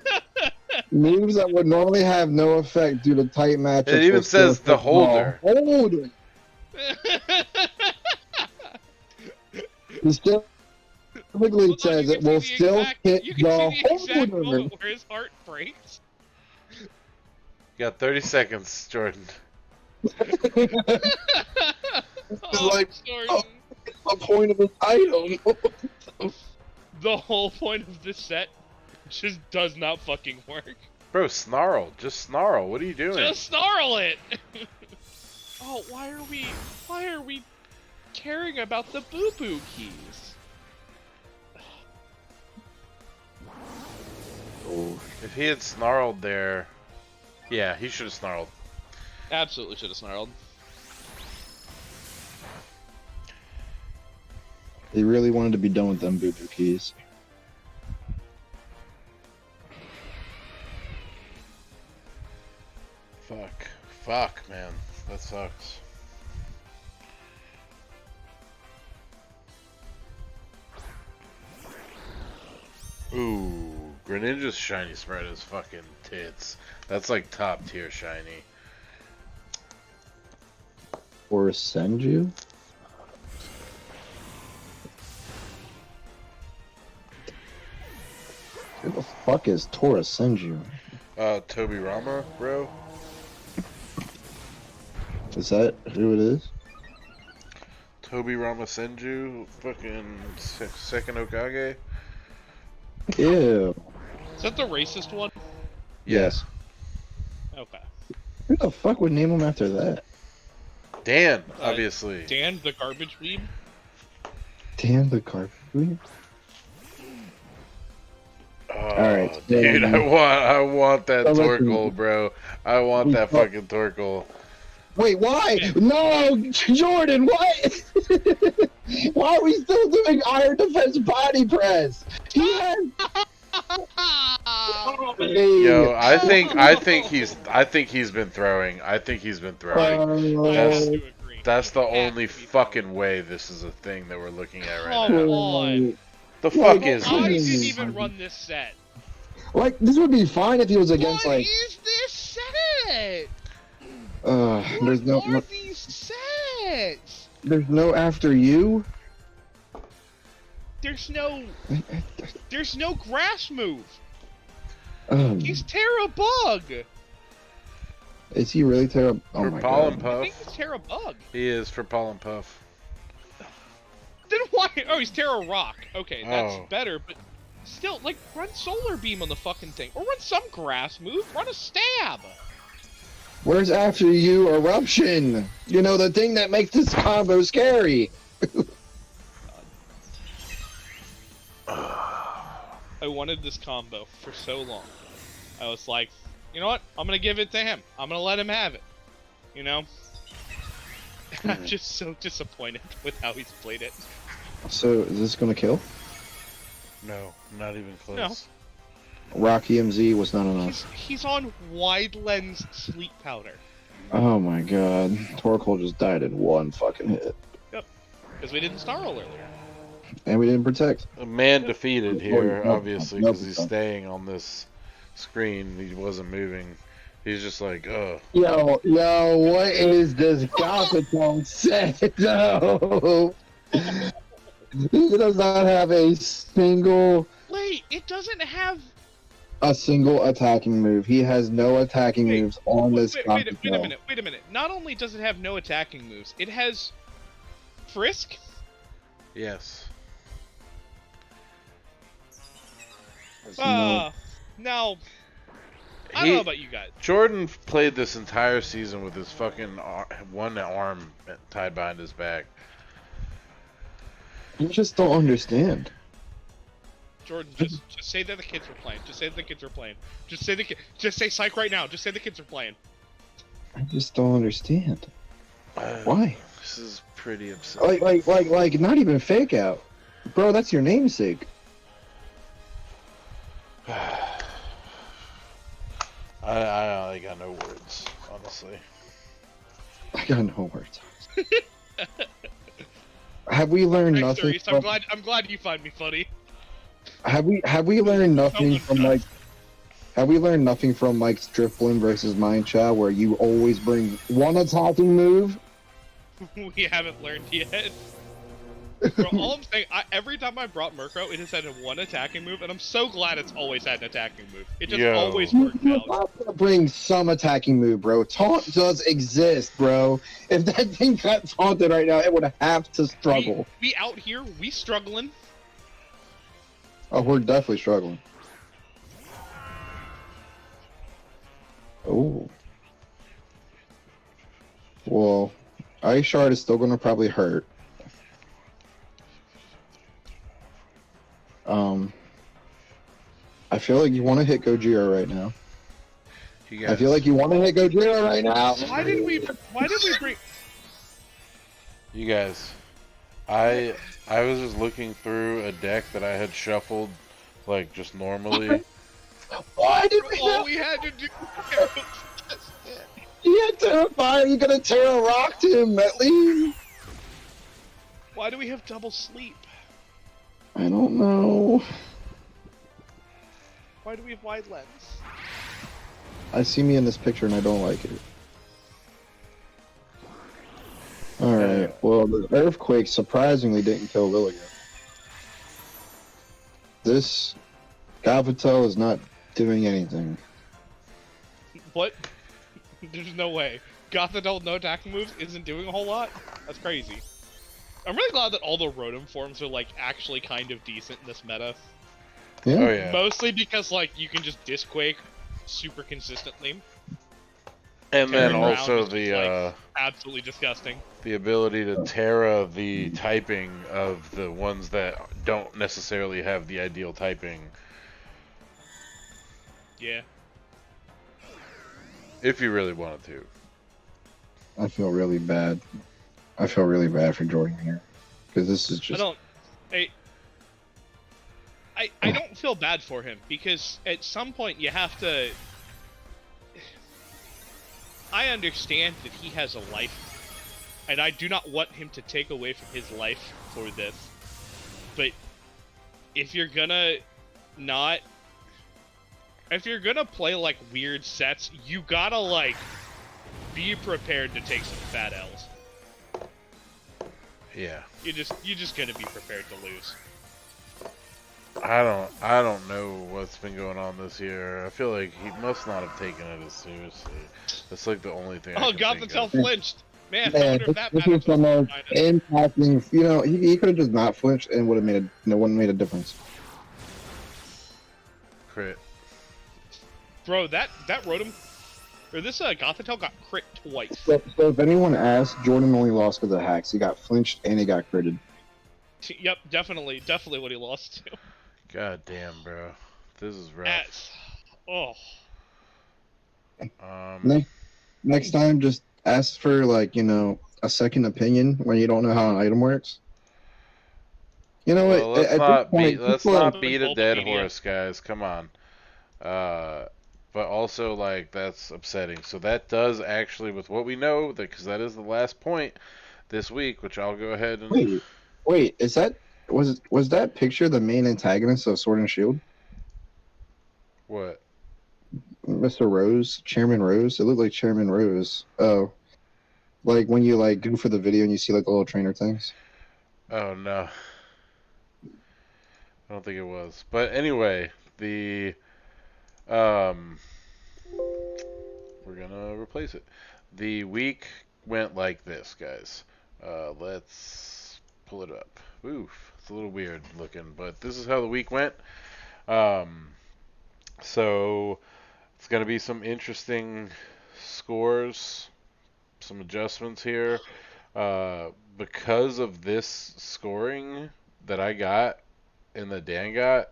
Moves that would normally have no effect due to tight matchups. It even says the holder. Holder. It still typically says it will still hit the holder. Moment where his heart breaks. You got 30 seconds, Jordan. The point of this item. The whole point of this set just does not fucking work. Bro, snarl. Just snarl. What are you doing? Just snarl it! Oh, why are we caring about the boo-boo keys? If he had snarled there... Yeah, he should have snarled. Absolutely should have snarled. He really wanted to be done with them boo-boo keys. Fuck, man. That sucks. Ooh, Greninja's shiny spread is fucking tits. That's like top tier shiny. Or Senju? Who the fuck is Tora Senju? Toby Rama, bro. Is that who it is? Toby Rama Senju, fucking second Okage. Ew. Is that the racist one? Yes. Okay. Who the fuck would name him after that? Dan, obviously. Dan, the garbage weed. Dan the Carpenter? Oh, Alright, dude, I want that so Torkoal, bro. I want that fucking Torkoal. Wait, why? No, Jordan, what? Why are we still doing Iron Defense body press? He has... Yo, I think he's been throwing. I think he's been throwing. That's the only fucking way this is a thing that we're looking at right Come now. on. The fuck is I this? didn't even run this set. Like, this would be fine if he was against, What like... is this set? there's no... What are these sets? There's no After You? There's no grass move. He's Terra Bug. Is he really terrible? Oh For my Pollen god. Puff. I think he's Terra Bug. He is for Pollen Puff. Then why? Oh, he's Terra Rock. Okay, that's Oh. better, but still, like, run Solar Beam on the fucking thing. Or run some grass move. Run a stab. Where's After You Eruption? You know, the thing that makes this combo scary. I wanted this combo for so long. I was like, you know what? I'm gonna give it to him. I'm gonna let him have it. You know? I'm just so disappointed with how he's played it. So, is this gonna kill? No, not even close. Rocky MZ was not enough. He's on wide lens sleep powder. Oh my god. Torkoal just died in one fucking hit. Yep. Because we didn't star roll earlier. And we didn't protect. A man defeated here, Nope, obviously, nope, because he's nope. staying on this screen. He wasn't moving. He's just like, ugh. Yo, what is this Gotham set? No! He does not have a single attacking move. He has no attacking moves on this wait a minute. Not only does it have no attacking moves, it has Frisk? Yes. Now, I don't know about you guys. Jordan played this entire season with his fucking one arm tied behind his back. You just don't understand. Jordan, just say that the kids are playing. Just say that the kids are playing. Just say psych right now. Just say the kids are playing. I just don't understand. Why? This is pretty upsetting. Like, not even fake out. Bro, that's your namesake. I got no words, honestly. I got no words. Have we learned nothing? I'm glad you find me funny. Have we learned nothing from like? Have we learned nothing from Mike's Drifblim versus Mind Chow, where you always bring one attacking move? We haven't learned yet. Bro, all I'm saying, every time I brought Murkrow, it has had one attacking move, and I'm so glad it's always had an attacking move. It just always worked out. I'm gonna bring some attacking move, bro. Taunt does exist, bro. If that thing got taunted right now, it would have to struggle. We out here, we struggling. Oh, we're definitely struggling. Oh. Well, Ice Shard is still gonna probably hurt. I feel like you want to hit Gojira right now. I feel like you want to hit Gojira right now. Why did we bring... You guys, I was just looking through a deck that I had shuffled, like just normally. Why did we All have? we had to do. You had Terrifier. You gonna Terra Rock him at least? Why do we have double sleep? I don't know. Why do we have wide lens? I see me in this picture and I don't like it. Alright, well, the Earthquake surprisingly didn't kill Lilligan. This Galvatel is not doing anything. What? There's no way. Gothadel no attacking moves isn't doing a whole lot? That's crazy. I'm really glad that all the Rotom forms are, like, actually kind of decent in this meta. Yeah. Oh yeah. Mostly because, like, you can just Disquake super consistently. And then Tearing around also is just, the absolutely disgusting. the ability to Terra the typing of the ones that don't necessarily have the ideal typing. Yeah. If you really wanted to. I feel really bad. I feel really bad for Jordan here. Because this is just... I don't feel bad for him, because at some point you have to... I understand that he has a life, and I do not want him to take away from his life for this. But if you're gonna not... If you're gonna play, like, weird sets, you gotta, like, be prepared to take some fat L's. Yeah. You're just gonna be prepared to lose. I don't know what's been going on this year. I feel like he must not have taken it as seriously. That's like the only thing. Oh, I can think Gotham of. flinched. Man, I Man, wonder if that this matters. is the most impacting... You know, he could have just not flinched and would have made it wouldn't made a difference. Crit. Bro, that Rotom, or this Gothitelle got crit twice. So if anyone asks, Jordan only lost because of hacks. He got flinched and he got critted. Yep, definitely what he lost to. God damn, bro. This is rough. Oh. Next time, just ask for, like, you know, a second opinion when you don't know how an item works. You know Well, what? let's not beat a Bulbapedia. dead horse, guys. Come on. But also, like, that's upsetting. So that does actually, with what we know, because that is the last point this week, which I'll go ahead and... Wait, was that picture the main antagonist of Sword and Shield? What? Mr. Rose, Chairman Rose. It looked like Chairman Rose. Oh, like when you like go for the video and you see like the little trainer things. Oh no, I don't think it was. But anyway, we're gonna replace it. The week went like this, guys. Let's pull it up. Oof, it's a little weird looking, but this is how the week went. So it's gonna be some interesting scores, some adjustments here. Because of this scoring that I got and that Dan got,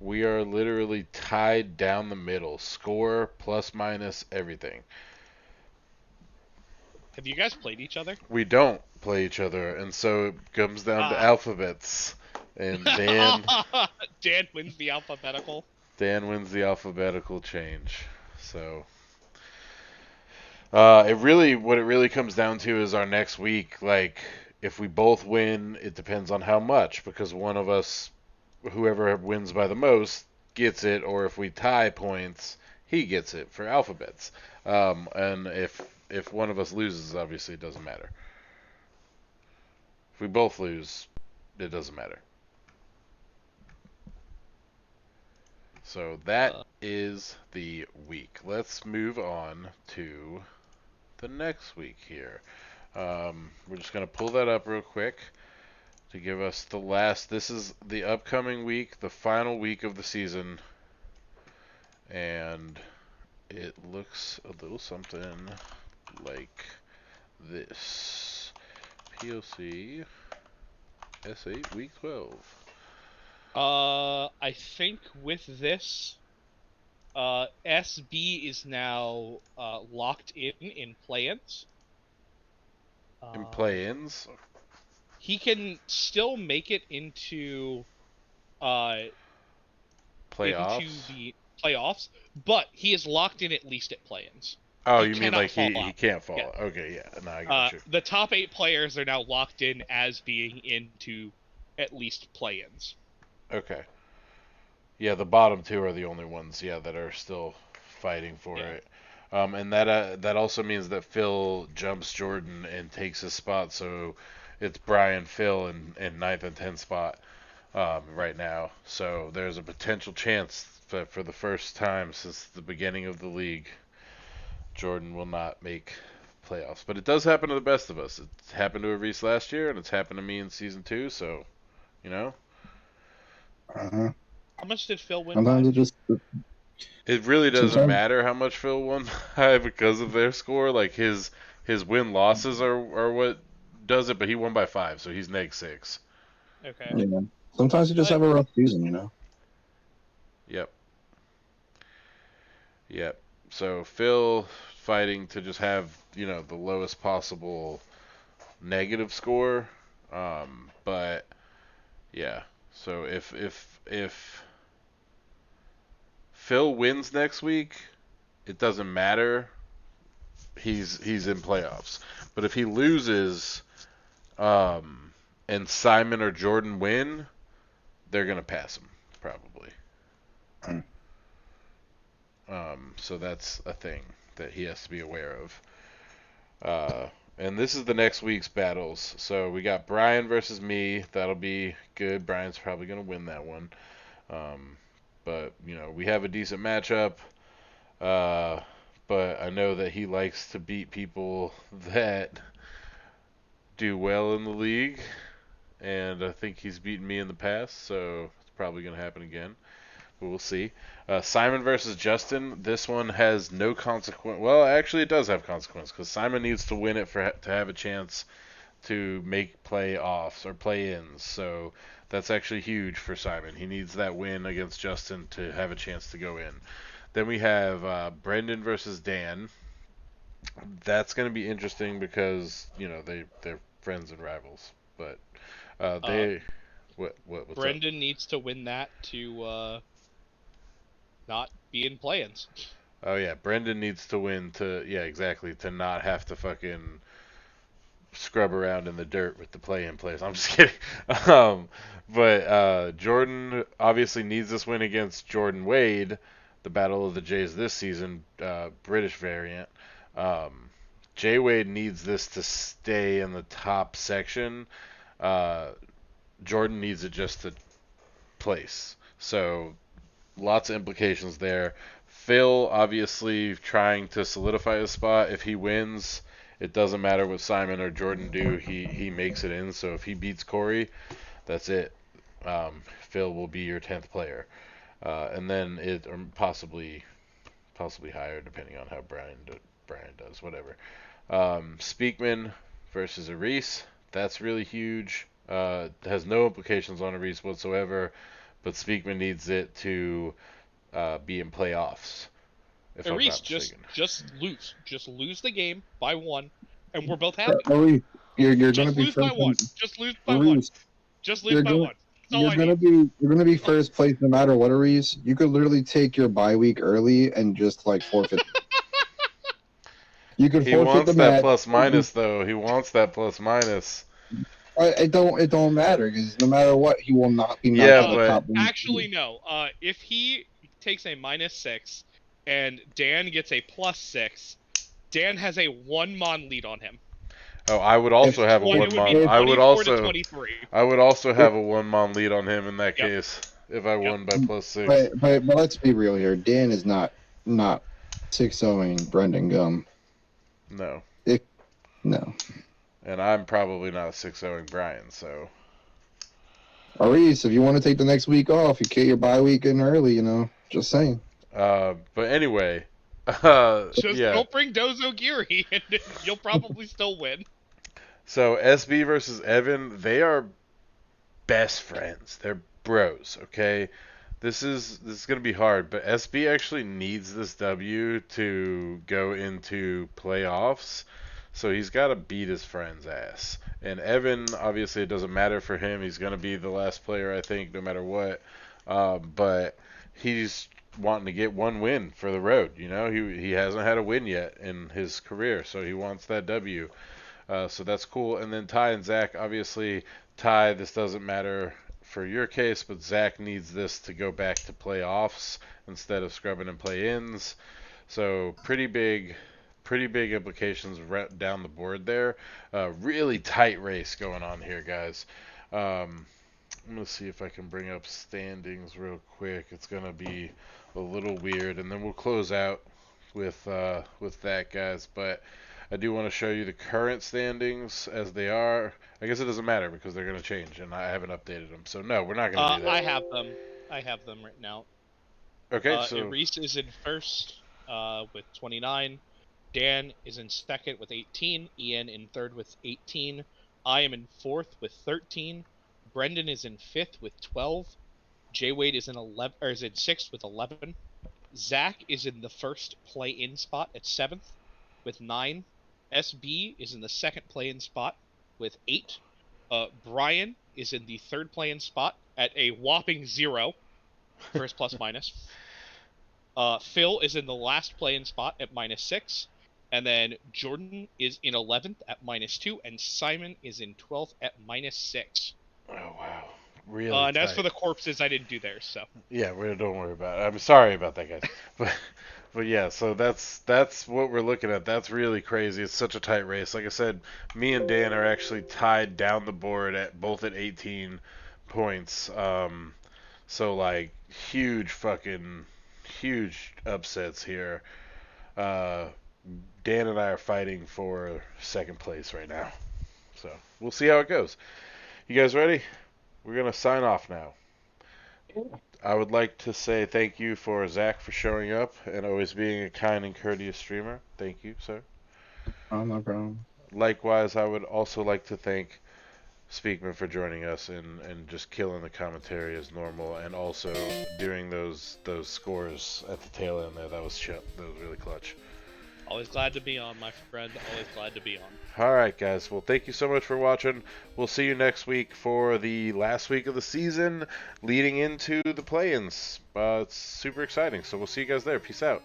we are literally tied down the middle. Score, plus, minus, everything. Have you guys played each other? We don't play each other, and so it comes down to alphabets. And Dan wins the alphabetical. Dan wins the alphabetical change. So what it really comes down to is our next week. Like, if we both win, it depends on how much, because one of us, whoever wins by the most, gets it, or if we tie points, he gets it for alphabets. And if one of us loses, obviously it doesn't matter. If we both lose, it doesn't matter. So that is the week. Let's move on to the next week here. We're just going to pull that up real quick to give us the last. This is the upcoming week, the final week of the season. And it looks a little something like this. PLC S8 week 12. I think with this, SB is now locked in play-ins. In play-ins? he can still make it into the playoffs, but he is locked in at least at play-ins. Oh, He you mean cannot like fall he out. can't fall Yeah. out. Okay, yeah. No, I got you. The top 8 players are now locked in as being into at least play-ins. Okay. Yeah, the bottom 2 are the only ones, yeah, that are still fighting for it. And that also means that Phil jumps Jordan and takes his spot, so it's Brian, Phil, in 9th and 10th spot right now. So there's a potential chance that for the first time since the beginning of the league, Jordan will not make playoffs. But it does happen to the best of us. It happened to Reese last year, and it's happened to me in season 2. So, you know. Uh-huh. How much did Phil win Sometimes by? it just. It really doesn't Sometimes. matter how much Phil won by because of their score. Like his win losses are what does it, but he won by 5, so he's -6. Okay. Yeah. Sometimes you just have a rough season, you know. Yep. Yep. So Phil fighting to just have, the lowest possible negative score. But yeah. So if Phil wins next week, it doesn't matter. He's in playoffs. But if he loses, and Simon or Jordan win, they're gonna pass him probably. Mm. So that's a thing that he has to be aware of. And this is the next week's battles. So we got Brian versus me. That'll be good. Brian's probably gonna win that one. But we have a decent matchup. But I know that he likes to beat people that do well in the league, and I think he's beaten me in the past, so it's probably going to happen again. But we'll see. Simon versus Justin. This one has no consequence. Well, actually, it does have consequence because Simon needs to win it to have a chance to make playoffs or play-ins. So that's actually huge for Simon. He needs that win against Justin to have a chance to go in. Then we have Brendan versus Dan. That's going to be interesting because they're friends and rivals. But they what's Brendan up? needs to win that to not be in play-ins. Oh yeah, Brendan needs to win exactly to not have to fucking scrub around in the dirt with the play-in players. I'm just kidding. But Jordan obviously needs this win against Jordan Wade, the Battle of the Jays this season, British variant. Jay Wade needs this to stay in the top section. Jordan needs it just to place. So lots of implications there. Phil obviously trying to solidify his spot. If he wins, it doesn't matter what Simon or Jordan do. He makes it in. So if he beats Corey, that's it. Phil will be your 10th player, and then or possibly higher depending on how Brian does. Whatever. Speakman versus Aris. That's really huge. Has no implications on Aris whatsoever, but Speakman needs it to be in playoffs. If I'm Reese, not mistaken. just lose the game by 1, and we're both happy. You're just gonna be lose first. by 1. Just lose by 1. Just lose by 1. That's all I need. You're gonna be first place no matter what, Aries. You could literally take your bye week early and just forfeit. You could He forfeit wants the that match. plus minus though. He wants that plus minus. It don't matter because no matter what, he will not be knocked Yeah, out of but the top one. Actually, no. If he takes a -6 and Dan gets a +6, Dan has a 1-mon lead on him. Oh, I would also have a 1-mon. I would also have a 1-mon lead on him in that case if I won by +6. But let's be real here. Dan is not 6-0ing Brendan Gum. No. No. And I'm probably not 6-0ing Brian, so. Aris, if you want to take the next week off, you get your bye week in early, Just saying. But anyway. Don't bring Dozo Giri, and you'll probably still win. So SB versus Evan, they are best friends. They're bros, okay? This is gonna be hard, but SB actually needs this W to go into playoffs. So he's got to beat his friend's ass. And Evan, obviously, it doesn't matter for him. He's going to be the last player, I think, no matter what. But he's wanting to get one win for the road. You know, he hasn't had a win yet in his career, so he wants that W. So that's cool. And then Ty and Zach, obviously, Ty, this doesn't matter for your case, but Zach needs this to go back to playoffs instead of scrubbing and play-ins. So pretty big implications down the board there. Really tight race going on here, guys. I'm going to see if I can bring up standings real quick. It's going to be a little weird, and then we'll close out with that, guys. But I do want to show you the current standings as they are. I guess it doesn't matter because they're going to change, and I haven't updated them. So no, we're not going to do that. I have them right now. Okay, so Reese is in first with 29. Dan is in second with 18. Ian in third with 18. I am in fourth with 13. Brendan is in fifth with 12. Jay Wade is in sixth with 11. Zach is in the first play-in spot at 7th with 9. SB is in the second play-in spot with 8. Brian is in the third play-in spot at a whopping 0 for his plus minus. Phil is in the last play-in spot at -6. And then Jordan is in 11th at -2. And Simon is in 12th at -6. Oh, wow. Really and tight. as for the corpses, I didn't do theirs, so. Yeah, don't worry about it. I'm sorry about that, guys. But yeah, so that's what we're looking at. That's really crazy. It's such a tight race. Like I said, me and Dan are actually tied down the board at both at 18 points. So like huge upsets here. Dan and I are fighting for second place right now. So we'll see how it goes. You guys ready? We're going to sign off now. I would like to say thank you for Zach for showing up and always being a kind and courteous streamer. Thank you, sir. Oh, no problem. Likewise, I would also like to thank Speakman for joining us and just killing the commentary as normal, and also doing those scores at the tail end there. That was really clutch. Always glad to be on, my friend. Always glad to be on. All right, guys. Well, thank you so much for watching. We'll see you next week for the last week of the season leading into the play-ins. It's super exciting. So we'll see you guys there. Peace out.